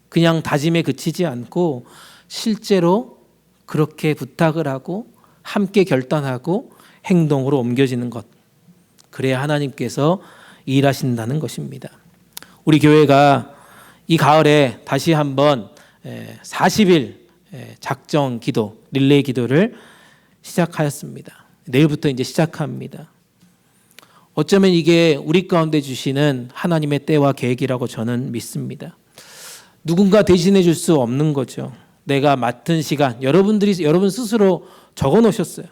그냥 다짐에 그치지 않고 실제로 그렇게 부탁을 하고 함께 결단하고 행동으로 옮겨지는 것, 그래야 하나님께서 일하신다는 것입니다. 우리 교회가 이 가을에 다시 한번 40일 작정 기도, 릴레이 기도를 시작하였습니다. 내일부터 이제 시작합니다. 어쩌면 이게 우리 가운데 주시는 하나님의 때와 계획이라고 저는 믿습니다. 누군가 대신해 줄 수 없는 거죠. 내가 맡은 시간, 여러분 스스로 적어 놓으셨어요.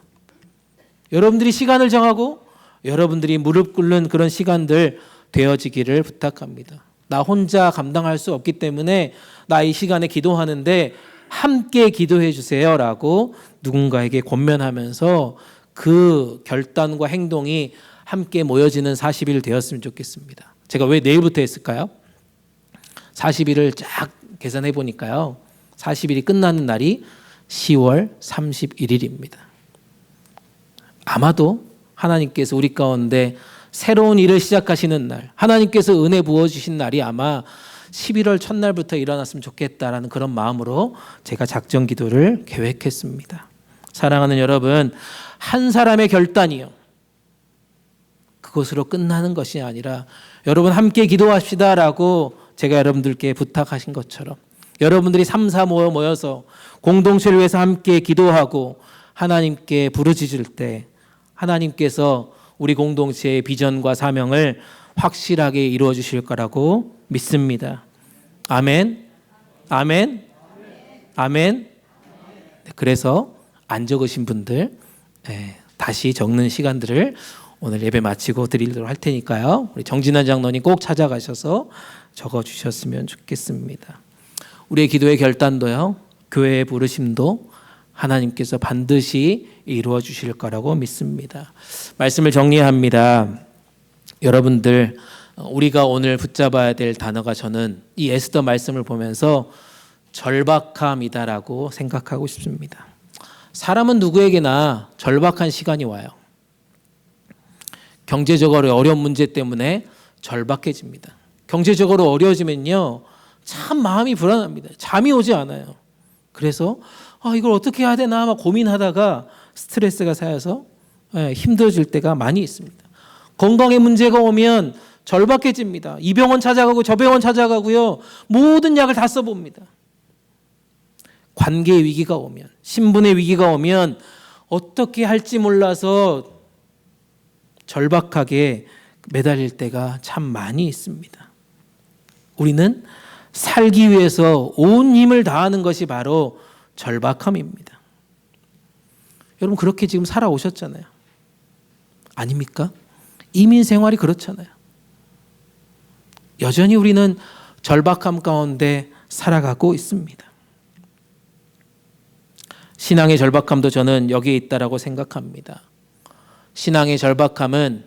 여러분들이 시간을 정하고 여러분들이 무릎 꿇는 그런 시간들 되어지기를 부탁합니다. 나 혼자 감당할 수 없기 때문에 나 이 시간에 기도하는데 함께 기도해 주세요라고 누군가에게 권면하면서 그 결단과 행동이 함께 모여지는 40일 되었으면 좋겠습니다. 제가 왜 내일부터 했을까요? 40일을 쫙 계산해 보니까요, 40일이 끝나는 날이 10월 31일입니다. 아마도 하나님께서 우리 가운데 새로운 일을 시작하시는 날, 하나님께서 은혜 부어주신 날이 아마 11월 첫날부터 일어났으면 좋겠다라는 그런 마음으로 제가 작정 기도를 계획했습니다. 사랑하는 여러분, 한 사람의 결단이요, 그것으로 끝나는 것이 아니라 여러분 함께 기도합시다라고 제가 여러분들께 부탁하신 것처럼 여러분들이 3, 4 모여서 공동체를 위해서 함께 기도하고 하나님께 부르짖을 때 하나님께서 우리 공동체의 비전과 사명을 확실하게 이루어 주실 거라고 믿습니다. 아멘. 아멘. 아멘. 그래서 안 적으신 분들 다시 적는 시간들을 오늘 예배 마치고 드리도록 할 테니까요. 우리 정진환 장로님 꼭 찾아가셔서 적어주셨으면 좋겠습니다. 우리의 기도의 결단도요, 교회의 부르심도 하나님께서 반드시 이루어 주실 거라고 믿습니다. 말씀을 정리합니다. 여러분들, 우리가 오늘 붙잡아야 될 단어가 저는 이 에스더 말씀을 보면서 절박함이다라고 생각하고 싶습니다. 사람은 누구에게나 절박한 시간이 와요. 경제적으로 어려운 문제 때문에 절박해집니다. 경제적으로 어려워지면요, 참 마음이 불안합니다. 잠이 오지 않아요. 그래서 이걸 어떻게 해야 되나 막 고민하다가 스트레스가 쌓여서 힘들어질 때가 많이 있습니다. 건강에 문제가 오면 절박해집니다. 이 병원 찾아가고 저 병원 찾아가고요, 모든 약을 다 써봅니다. 관계의 위기가 오면, 신분의 위기가 오면 어떻게 할지 몰라서 절박하게 매달릴 때가 참 많이 있습니다. 우리는 살기 위해서 온 힘을 다하는 것이 바로 절박함입니다. 여러분, 그렇게 지금 살아오셨잖아요. 아닙니까? 이민 생활이 그렇잖아요. 여전히 우리는 절박함 가운데 살아가고 있습니다. 신앙의 절박함도 저는 여기에 있다라고 생각합니다. 신앙의 절박함은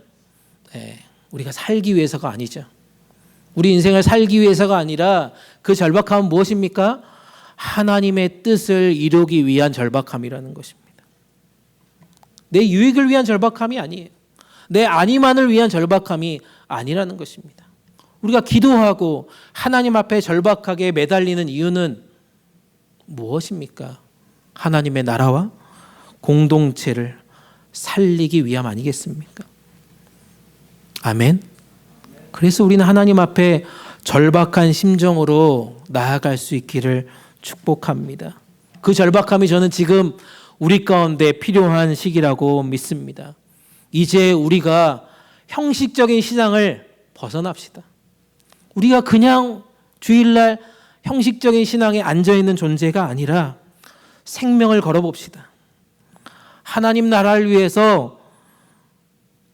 우리가 살기 위해서가 아니죠. 우리 인생을 살기 위해서가 아니라 그 절박함은 무엇입니까? 하나님의 뜻을 이루기 위한 절박함이라는 것입니다. 내 유익을 위한 절박함이 아니에요. 내 안위만을 위한 절박함이 아니라는 것입니다. 우리가 기도하고 하나님 앞에 절박하게 매달리는 이유는 무엇입니까? 하나님의 나라와 공동체를 살리기 위함 아니겠습니까? 아멘. 그래서 우리는 하나님 앞에 절박한 심정으로 나아갈 수 있기를 축복합니다. 그 절박함이 저는 지금 우리 가운데 필요한 시기라고 믿습니다. 이제 우리가 형식적인 신앙을 벗어납시다. 우리가 그냥 주일날 형식적인 신앙에 앉아있는 존재가 아니라 생명을 걸어봅시다. 하나님 나라를 위해서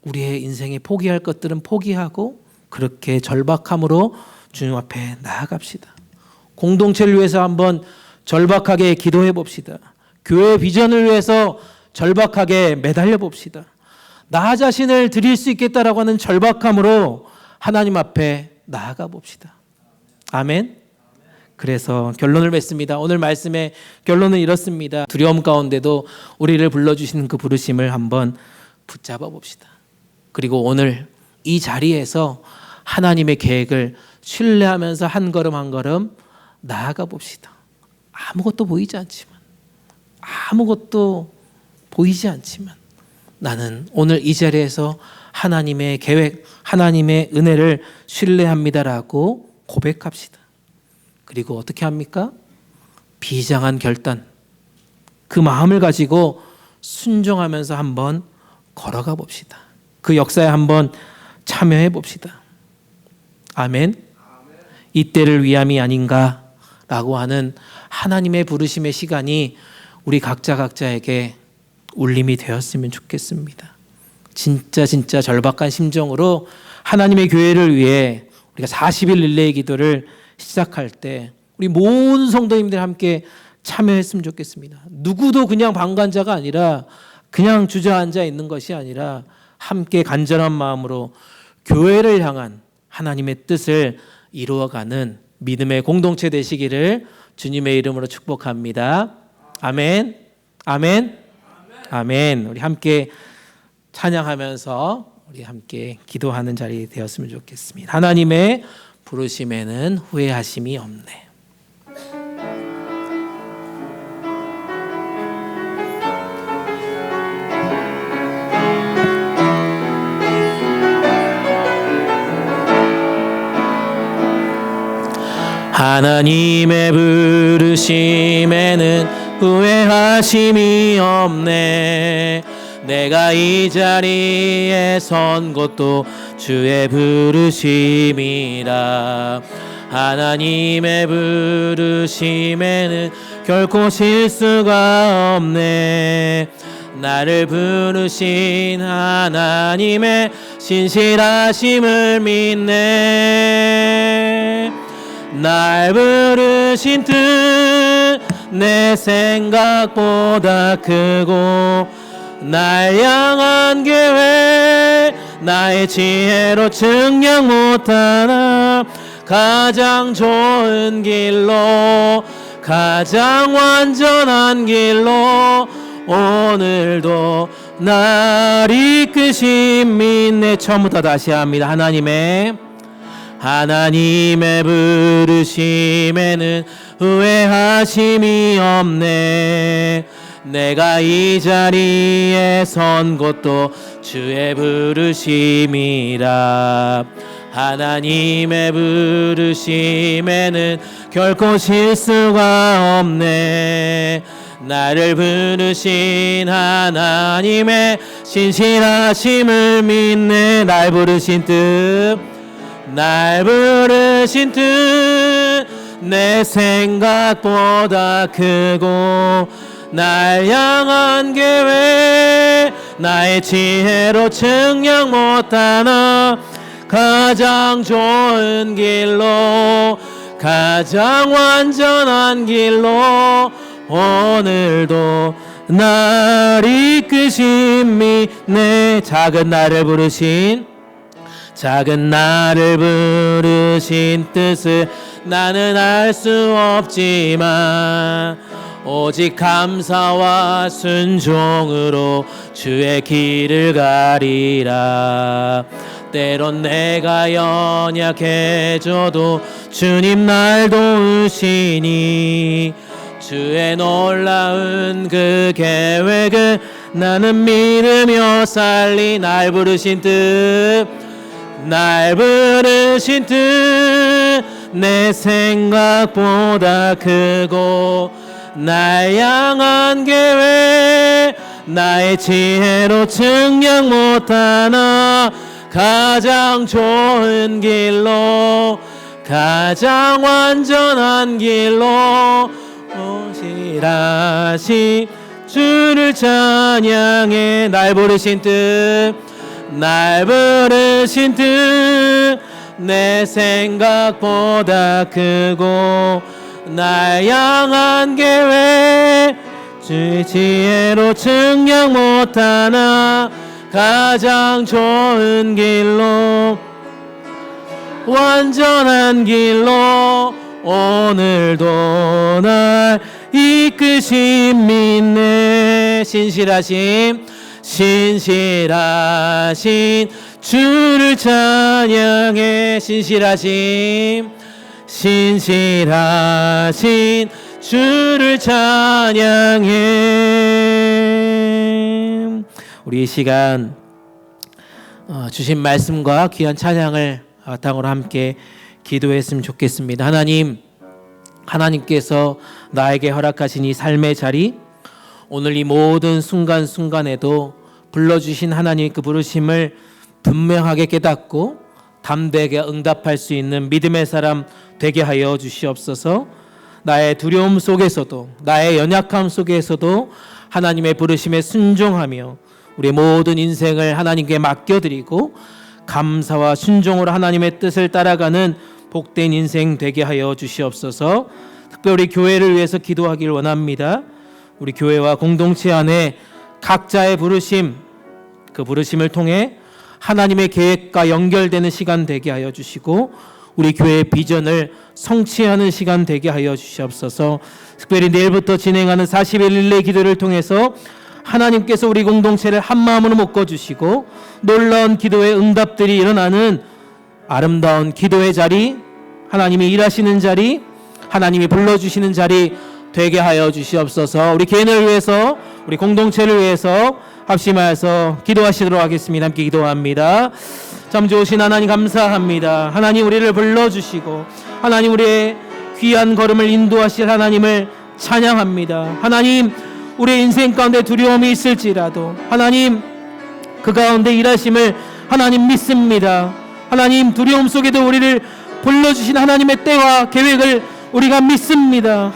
우리의 인생에 포기할 것들은 포기하고 그렇게 절박함으로 주님 앞에 나아갑시다. 공동체를 위해서 한번 절박하게 기도해 봅시다. 교회 비전을 위해서 절박하게 매달려 봅시다. 나 자신을 드릴 수 있겠다라고 하는 절박함으로 하나님 앞에 나아가 봅시다. 아멘. 그래서 결론을 맺습니다. 오늘 말씀의 결론은 이렇습니다. 두려움 가운데도 우리를 불러주시는 그 부르심을 한번 붙잡아 봅시다. 그리고 오늘 이 자리에서 하나님의 계획을 신뢰하면서 한 걸음 한 걸음 나아가 봅시다. 아무것도 보이지 않지만, 아무것도 보이지 않지만 나는 오늘 이 자리에서 하나님의 계획, 하나님의 은혜를 신뢰합니다라고 고백합시다. 그리고 어떻게 합니까? 비장한 결단, 그 마음을 가지고 순종하면서 한번 걸어가 봅시다. 그 역사에 한번 참여해 봅시다. 아멘. 이때를 위함이 아닌가라고 하는 하나님의 부르심의 시간이 우리 각자에게 울림이 되었으면 좋겠습니다. 진짜 절박한 심정으로 하나님의 교회를 위해 우리가 40일 릴레이 기도를 시작할 때 우리 모든 성도님들 함께 참여했으면 좋겠습니다. 누구도 그냥 방관자가 아니라 그냥 주저앉아 있는 것이 아니라 함께 간절한 마음으로 교회를 향한 하나님의 뜻을 이루어가는 믿음의 공동체 되시기를 주님의 이름으로 축복합니다. 아멘. 아멘. 아멘. 우리 함께 찬양하면서 우리 함께 기도하는 자리 되었으면 좋겠습니다. 하나님의 부르심에는 후회하심이 없네. 하나님의 부르심에는 후회하심이 없네. 내가 이 자리에 선 것도 주의 부르심이라. 하나님의 부르심에는 결코 실수가 없네. 나를 부르신 하나님의 신실하심을 믿네. 날 부르신 뜻 내 생각보다 크고 날 향한 계획 나의 지혜로 측량 못하나 가장 좋은 길로 가장 완전한 길로 오늘도 날 이끄심 믿네. 처음부터 다시 합니다. 하나님의 부르심에는 후회하심이 없네. 내가 이 자리에 선 것도 주의 부르심이라. 하나님의 부르심에는 결코 실수가 없네. 나를 부르신 하나님의 신실하심을 믿네. 날 부르신 뜻 내 생각보다 크고 날 향한 계획 나의 지혜로 측량 못하나 가장 좋은 길로 가장 완전한 길로 오늘도 날 이끄심 믿네. 작은 나를 부르신 뜻을 나는 알 수 없지만 오직 감사와 순종으로 주의 길을 가리라. 때론 내가 연약해져도 주님 날 도우시니 주의 놀라운 그 계획을 나는 믿으며 살리. 날 부르신 뜻 내 생각보다 크고 날 향한 계획 나의 지혜로 측량 못하나 가장 좋은 길로 가장 완전한 길로 오시라시 주를 찬양해. 날 부르신 뜻 내 생각보다 크고 날 향한 계획 주의 지혜로 측량 못하나 가장 좋은 길로 완전한 길로 오늘도 날 이끄심 믿네. 신실하신 주를 찬양해. 신실하신 주를 찬양해. 우리 이 시간 주신 말씀과 귀한 찬양을 바탕으로 함께 기도했으면 좋겠습니다. 하나님께서 나에게 허락하신 이 삶의 자리, 오늘 이 모든 순간순간에도 불러주신 하나님의 그 부르심을 분명하게 깨닫고 담대하게 응답할 수 있는 믿음의 사람 되게 하여 주시옵소서. 나의 두려움 속에서도 나의 연약함 속에서도 하나님의 부르심에 순종하며 우리 모든 인생을 하나님께 맡겨드리고 감사와 순종으로 하나님의 뜻을 따라가는 복된 인생 되게 하여 주시옵소서. 특별히 교회를 위해서 기도하길 원합니다. 우리 교회와 공동체 안에 각자의 부르심, 그 부르심을 통해 하나님의 계획과 연결되는 시간 되게 하여 주시고 우리 교회의 비전을 성취하는 시간 되게 하여 주시옵소서. 특별히 내일부터 진행하는 40일 릴레이 기도를 통해서 하나님께서 우리 공동체를 한마음으로 묶어주시고 놀라운 기도의 응답들이 일어나는 아름다운 기도의 자리, 하나님이 일하시는 자리, 하나님이 불러주시는 자리 되게 하여 주시옵소서. 우리 개인을 위해서, 우리 공동체를 위해서 합심하여서 기도하시도록 하겠습니다. 함께 기도합니다. 참 좋으신 하나님 감사합니다. 하나님 우리를 불러주시고 하나님 우리의 귀한 걸음을 인도하실 하나님을 찬양합니다. 하나님 우리의 인생 가운데 두려움이 있을지라도 하나님 그 가운데 일하심을 하나님 믿습니다. 하나님 두려움 속에도 우리를 불러주신 하나님의 때와 계획을 우리가 믿습니다.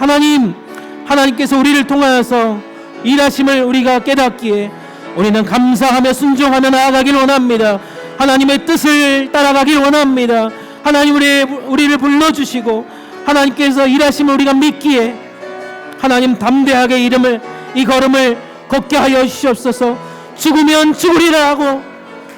하나님께서 우리를 통하여서 일하심을 우리가 깨닫기에 우리는 감사하며 순종하며 나아가길 원합니다. 하나님의 뜻을 따라가길 원합니다. 하나님 우리를 불러주시고 하나님께서 일하심을 우리가 믿기에 하나님 담대하게 이 걸음을 걷게 하여 주시옵소서. 죽으면 죽으리라 하고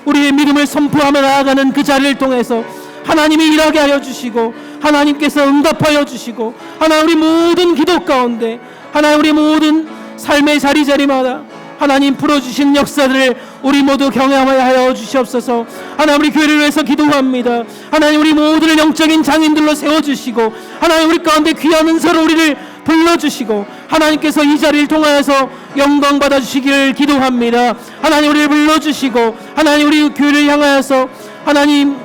우리의 믿음을 선포하며 나아가는 그 자리를 통해서 하나님이 일하게 하여 주시고 하나님께서 응답하여 주시고 하나님 우리 모든 기도 가운데 하나님 우리 모든 삶의 자리자리마다 하나님 풀어주신 역사들을 우리 모두 경험하여 하여 주시옵소서. 하나님 우리 교회를 위해서 기도합니다. 하나님 우리 모두를 영적인 장인들로 세워주시고 하나님 우리 가운데 귀한 은사로 우리를 불러주시고 하나님께서 이 자리를 통하여서 영광 받아주시기를 기도합니다. 하나님 우리를 불러주시고 하나님 우리 교회를 향하여서 하나님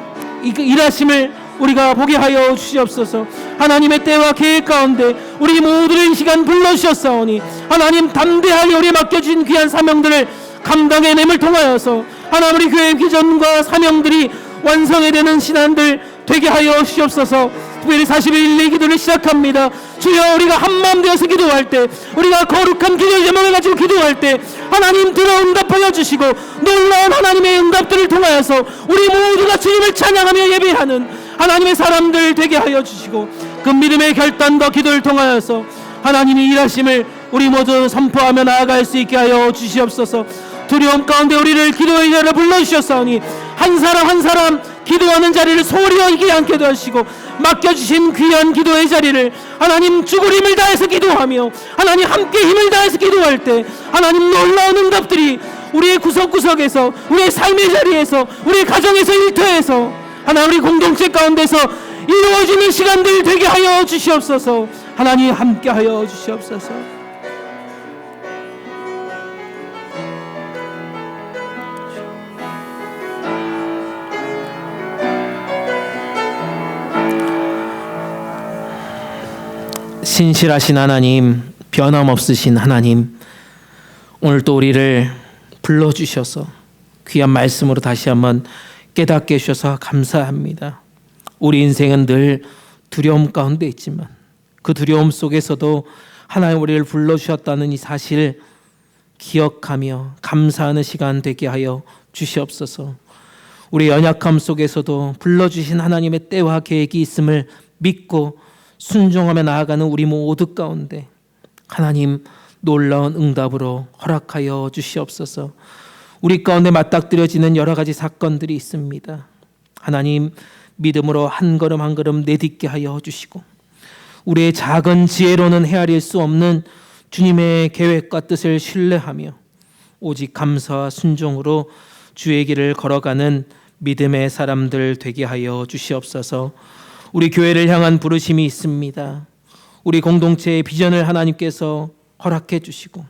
일하심을 우리가 보게 하여 주시옵소서. 하나님의 때와 계획 가운데 우리 모두를 이 시간 불러주셨사오니 하나님 담대하게 우리에 맡겨진 귀한 사명들을 감당해냄을 통하여서 하나님 우리 교회의 비전과 사명들이 완성되는 신앙들 되게 하여 주시옵소서. 특별히 41일의 기도를 시작합니다. 주여 우리가 한마음 되어서 기도할 때 우리가 거룩한 기도 제목을 가지고 기도할 때 하나님 들어 응답하여 주시고 놀라운 하나님의 응답들을 통하여서 우리 모두가 주님을 찬양하며 예배하는 하나님의 사람들 되게 하여 주시고 그 믿음의 결단과 기도를 통하여서 하나님이 일하심을 우리 모두 선포하며 나아갈 수 있게 하여 주시옵소서. 두려움 가운데 우리를 기도의 자리에 불러주셨사오니 한 사람 한 사람 기도하는 자리를 소홀히 여기지 않게 하시고 맡겨주신 귀한 기도의 자리를 하나님 죽을 힘을 다해서 기도하며 하나님 함께 힘을 다해서 기도할 때 하나님 놀라운 응답들이 우리의 구석구석에서 우리의 삶의 자리에서 우리의 가정에서 일터에서 하나님 우리 공동체 가운데서 이루어지는 시간들 되게 하여 주시옵소서. 하나님 함께 하여 주시옵소서. 신실하신 하나님, 변함없으신 하나님, 오늘 또 우리를 불러주셔서 귀한 말씀으로 다시 한번 깨닫게 해주셔서 감사합니다. 우리 인생은 늘 두려움 가운데 있지만 그 두려움 속에서도 하나님 우리를 불러주셨다는 이 사실 기억하며 감사하는 시간 되게 하여 주시옵소서. 우리 연약함 속에서도 불러주신 하나님의 때와 계획이 있음을 믿고 순종하며 나아가는 우리 모두 가운데 하나님 놀라운 응답으로 허락하여 주시옵소서. 우리 가운데 맞닥뜨려지는 여러 가지 사건들이 있습니다. 하나님 믿음으로 한 걸음 한 걸음 내딛게 하여 주시고 우리의 작은 지혜로는 헤아릴 수 없는 주님의 계획과 뜻을 신뢰하며 오직 감사와 순종으로 주의 길을 걸어가는 믿음의 사람들 되게 하여 주시옵소서. 우리 교회를 향한 부르심이 있습니다. 우리 공동체의 비전을 하나님께서 허락해 주시고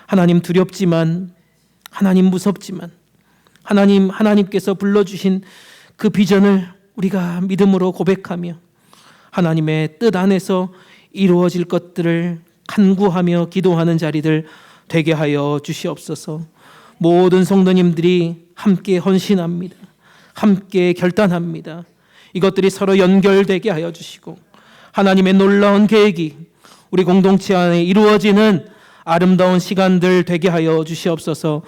하나님 두렵지만 하나님 무섭지만 하나님께서 불러주신 그 비전을 우리가 믿음으로 고백하며 하나님의 뜻 안에서 이루어질 것들을 간구하며 기도하는 자리들 되게 하여 주시옵소서. 모든 성도님들이 함께 헌신합니다. 함께 결단합니다. 이것들이 서로 연결되게 하여 주시고 하나님의 놀라운 계획이 우리 공동체 안에 이루어지는 아름다운 시간들 되게 하여 주시옵소서.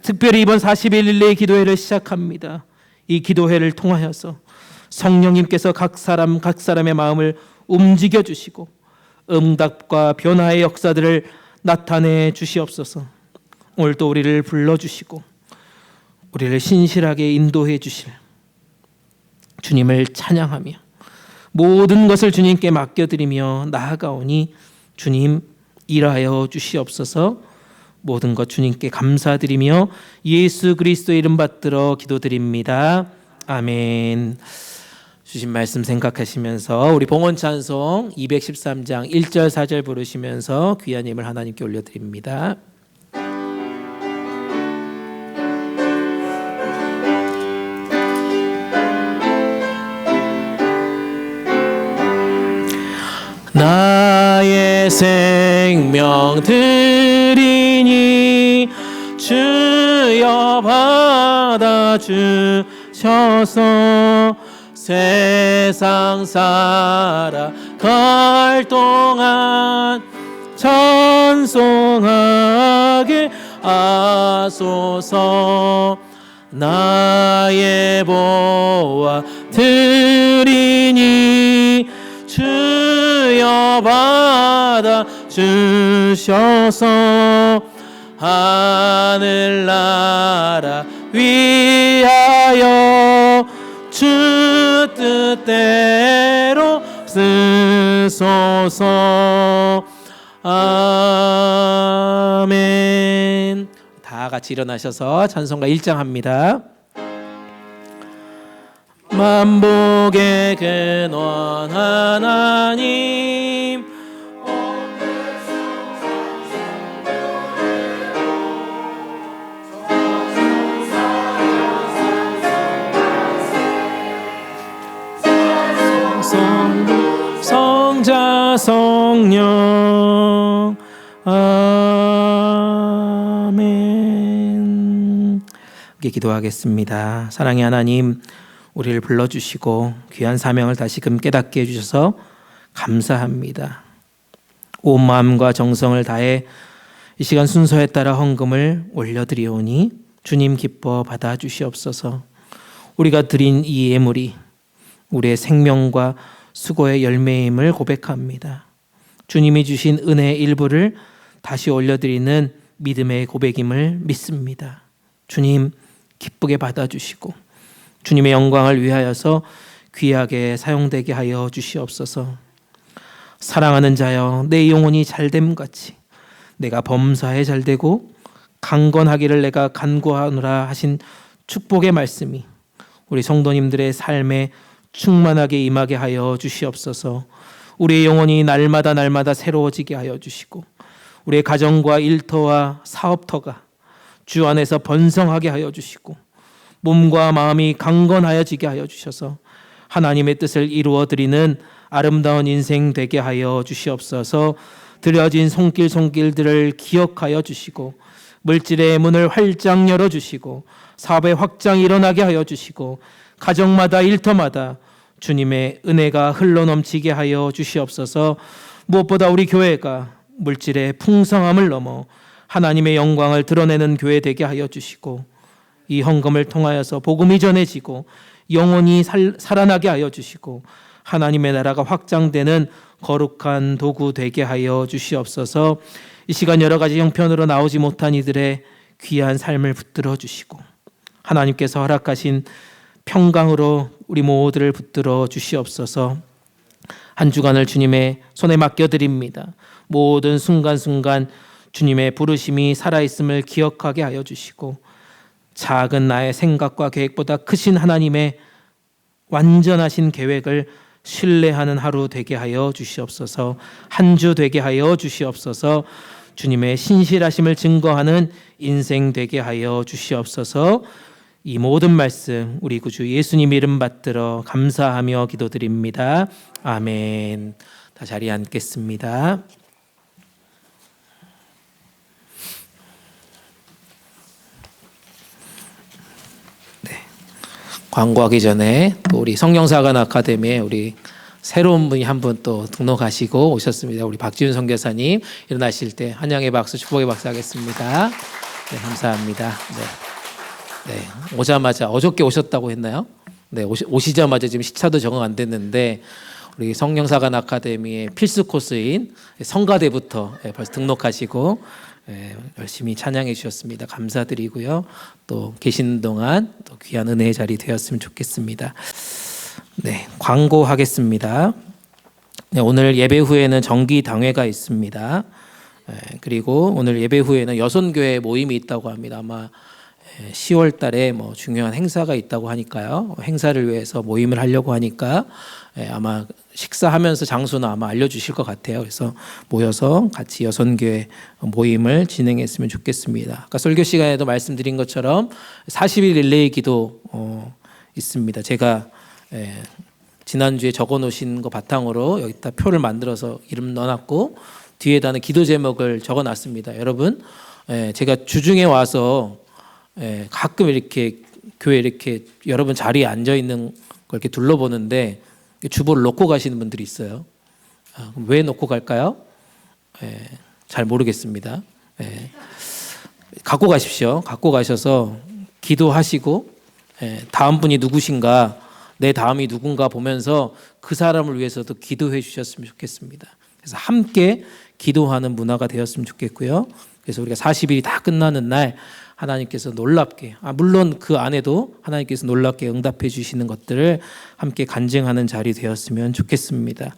특별히 이번 41일의 기도회를 시작합니다. 이 기도회를 통하여서 성령님께서 각 사람의 마음을 움직여 주시고 응답과 변화의 역사들을 나타내 주시옵소서. 오늘도 우리를 불러주시고 우리를 신실하게 인도해 주실 주님을 찬양하며 모든 것을 주님께 맡겨드리며 나아가오니 주님 일하여 주시옵소서. 모든 것 주님께 감사드리며 예수 그리스도의 이름 받들어 기도드립니다. 아멘. 주신 말씀 생각하시면서 우리 봉헌 찬송 213장 1절 4절 부르시면서 귀한 힘을 하나님께 올려드립니다. 나의 생명 드리니 주여 받아주셔서 세상 살아갈 동안 찬송하리. 하게 하소서. 나의 보화 드리니 주여 받아 주셔서 하늘나라 위하여 주 뜻대로 쓰소서. 아멘. 다 같이 일어나셔서 찬송가 1장 합니다. 만복의 근원 하나님, 성자 성령. 아멘. 함께 기도하겠습니다. 사랑의 하나님, 우리를 불러주시고 귀한 사명을 다시금 깨닫게 해주셔서 감사합니다. 온 마음과 정성을 다해 이 시간 순서에 따라 헌금을 올려드리오니 주님 기뻐 받아주시옵소서. 우리가 드린 이 예물이 우리의 생명과 수고의 열매임을 고백합니다. 주님이 주신 은혜의 일부를 다시 올려드리는 믿음의 고백임을 믿습니다. 주님 기쁘게 받아주시고 주님의 영광을 위하여서 귀하게 사용되게 하여 주시옵소서. 사랑하는 자여, 내 영혼이 잘됨같이 내가 범사에 잘되고 강건하기를 내가 간구하노라 하신 축복의 말씀이 우리 성도님들의 삶에 충만하게 임하게 하여 주시옵소서. 우리의 영혼이 날마다 새로워지게 하여 주시고 우리의 가정과 일터와 사업터가 주 안에서 번성하게 하여 주시고 몸과 마음이 강건하여지게 하여 주셔서 하나님의 뜻을 이루어드리는 아름다운 인생 되게 하여 주시옵소서. 들여진 손길들을 기억하여 주시고 물질의 문을 활짝 열어주시고 사업의 확장이 일어나게 하여 주시고 가정마다 일터마다 주님의 은혜가 흘러넘치게 하여 주시옵소서. 무엇보다 우리 교회가 물질의 풍성함을 넘어 하나님의 영광을 드러내는 교회 되게 하여 주시고 이 헌금을 통하여서 복음이 전해지고 영혼이 살아나게 하여 주시고 하나님의 나라가 확장되는 거룩한 도구 되게 하여 주시옵소서. 이 시간 여러 가지 형편으로 나오지 못한 이들의 귀한 삶을 붙들어 주시고 하나님께서 허락하신 평강으로 우리 모두를 붙들어 주시옵소서. 한 주간을 주님의 손에 맡겨드립니다. 모든 순간순간 주님의 부르심이 살아있음을 기억하게 하여 주시고 작은 나의 생각과 계획보다 크신 하나님의 완전하신 계획을 신뢰하는 하루 되게 하여 주시옵소서. 한 주 되게 하여 주시옵소서. 주님의 신실하심을 증거하는 인생 되게 하여 주시옵소서. 이 모든 말씀 우리 구주 예수님 이름 받들어 감사하며 기도드립니다. 아멘. 다 자리에 앉겠습니다. 네. 광고하기 전에 또 우리 성령사관 아카데미에 우리 새로운 분이 한 분 또 등록하시고 오셨습니다. 우리 박지훈 선교사님 일어나실 때 환영의 박수, 축복의 박수 하겠습니다. 네, 감사합니다. 네, 오자마자 어저께 오셨다고 했나요? 네, 오시자마자 지금 시차도 적응 안 됐는데 우리 성령사관 아카데미의 필수 코스인 성가대부터 벌써 등록하시고 열심히 찬양해 주셨습니다. 감사드리고요. 또 계시는 동안 또 귀한 은혜의 자리 되었으면 좋겠습니다. 네, 광고하겠습니다. 네, 오늘 예배 후에는 정기 당회가 있습니다. 그리고 오늘 예배 후에는 여선교회 모임이 있다고 합니다. 아마 10월 달에 뭐 중요한 행사가 있다고 하니까요. 행사를 위해서 모임을 하려고 하니까 아마 식사하면서 장소는 아마 알려주실 것 같아요. 그래서 모여서 같이 여선교회 모임을 진행했으면 좋겠습니다. 아까 설교 시간에도 말씀드린 것처럼 40일 릴레이 기도 있습니다. 제가 지난주에 적어놓으신 거 바탕으로 여기다 표를 만들어서 이름 넣어놨고 뒤에다는 기도 제목을 적어놨습니다. 여러분, 제가 주중에 와서 가끔 이렇게 교회 이렇게 여러분 자리에 앉아 있는 걸 이렇게 둘러보는데 주보를 놓고 가시는 분들이 있어요. 왜 놓고 갈까요? 잘 모르겠습니다. 갖고 가십시오. 갖고 가셔서 기도하시고 다음 분이 누구신가, 내 다음이 누군가 보면서 그 사람을 위해서도 기도해 주셨으면 좋겠습니다. 그래서 함께 기도하는 문화가 되었으면 좋겠고요. 그래서 우리가 40일이 다 끝나는 날 하나님께서 놀랍게, 물론 그 안에도 하나님께서 놀랍게 응답해 주시는 것들을 함께 간증하는 자리 되었으면 좋겠습니다.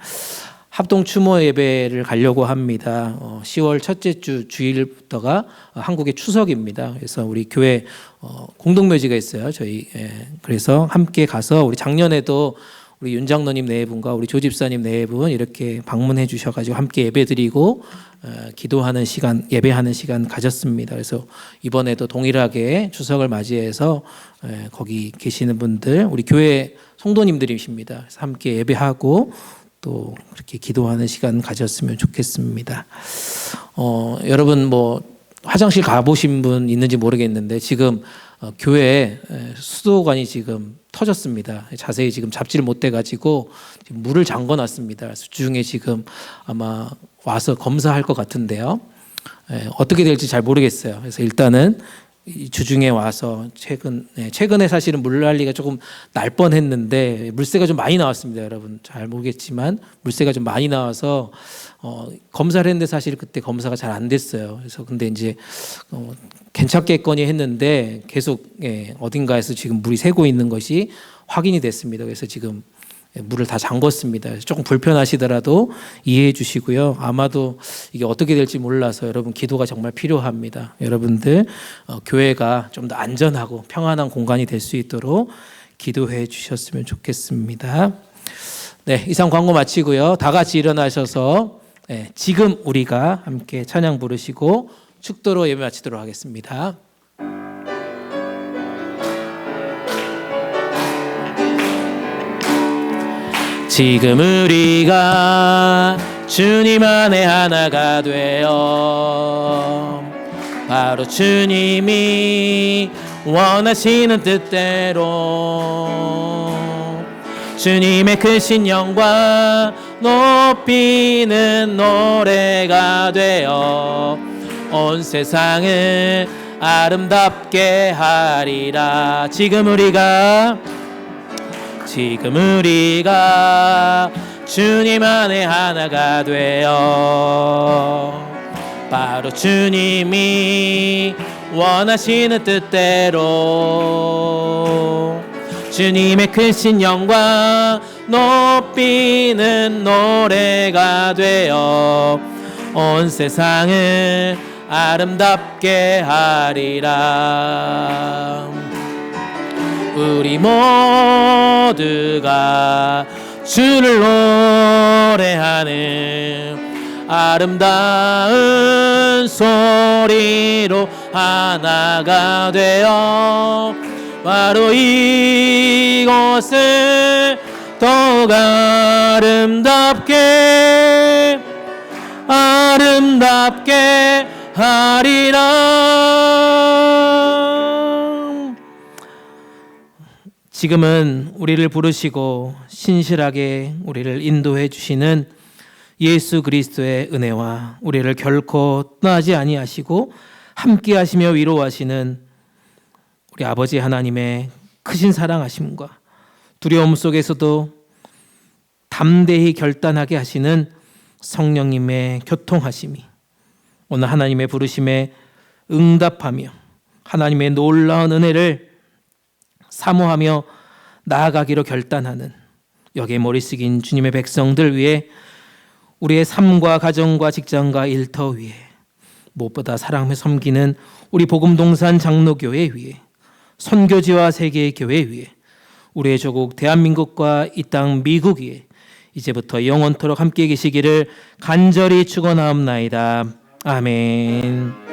합동 추모 예배를 가려고 합니다. 10월 첫째 주 주일부터가 한국의 추석입니다. 그래서 우리 교회 공동묘지가 있어요. 저희 그래서 함께 가서 우리 작년에도 우리 윤 장로님 네 분과 우리 조 집사님 네 분 이렇게 방문해 주셔가지고 함께 예배드리고 기도하는 시간, 예배하는 시간 가졌습니다. 그래서 이번에도 동일하게 추석을 맞이해서 거기 계시는 분들, 우리 교회 성도님들이십니다. 그래서 함께 예배하고 또 그렇게 기도하는 시간 가졌으면 좋겠습니다. 여러분 뭐 화장실 가보신 분 있는지 모르겠는데 지금 교회에 수도관이 지금 터졌습니다. 자세히 지금 잡지를 못해가지고 물을 잠궈놨습니다. 주중에 지금 아마 와서 검사할 것 같은데요. 어떻게 될지 잘 모르겠어요. 그래서 일단은 주중에 와서 최근에 사실은 물난리가 조금 날 뻔했는데 물새가 좀 많이 나왔습니다. 여러분 잘 모르겠지만 물새가 좀 많이 나와서 검사를 했는데 사실 그때 검사가 잘 안 됐어요. 그래서 근데 이제 괜찮겠거니 했는데 계속 어딘가에서 지금 물이 새고 있는 것이 확인이 됐습니다. 그래서 지금 물을 다 잠궜습니다. 조금 불편하시더라도 이해해 주시고요. 아마도 이게 어떻게 될지 몰라서 여러분 기도가 정말 필요합니다. 여러분들 교회가 좀 더 안전하고 평안한 공간이 될 수 있도록 기도해 주셨으면 좋겠습니다. 네, 이상 광고 마치고요. 다 같이 일어나셔서 지금 우리가 함께 찬양 부르시고 축도로 예배 마치도록 하겠습니다. 지금 우리가 주님 안에 하나가 되어 바로 주님이 원하시는 뜻대로 주님의 크신 영광 높이는 노래가 되어 온 세상을 아름답게 하리라. 지금 우리가 주님 안에 하나가 되어 바로 주님이 원하시는 뜻대로 주님의 크신 영광 높이는 노래가 되어 온 세상을 아름답게 하리라. 우리 모두가 주를 노래하는 아름다운 소리로 하나가 되어 바로 이곳을 더욱 아름답게 하리라. 지금은 우리를 부르시고 신실하게 우리를 인도해 주시는 예수 그리스도의 은혜와 우리를 결코 떠나지 아니하시고 함께 하시며 위로하시는 우리 아버지 하나님의 크신 사랑하심과 두려움 속에서도 담대히 결단하게 하시는 성령님의 교통하심이 오늘 하나님의 부르심에 응답하며 하나님의 놀라운 은혜를 사모하며 나아가기로 결단하는 여기에 머리 숙인 주님의 백성들 위해 우리의 삶과 가정과 직장과 일터 위에 무엇보다 사랑하며 섬기는 우리 복음동산 장로교회 위에 선교지와 세계의 교회 위에 우리의 조국 대한민국과 이 땅 미국 위에 이제부터 영원토록 함께 계시기를 간절히 축원하옵나이다. 아멘.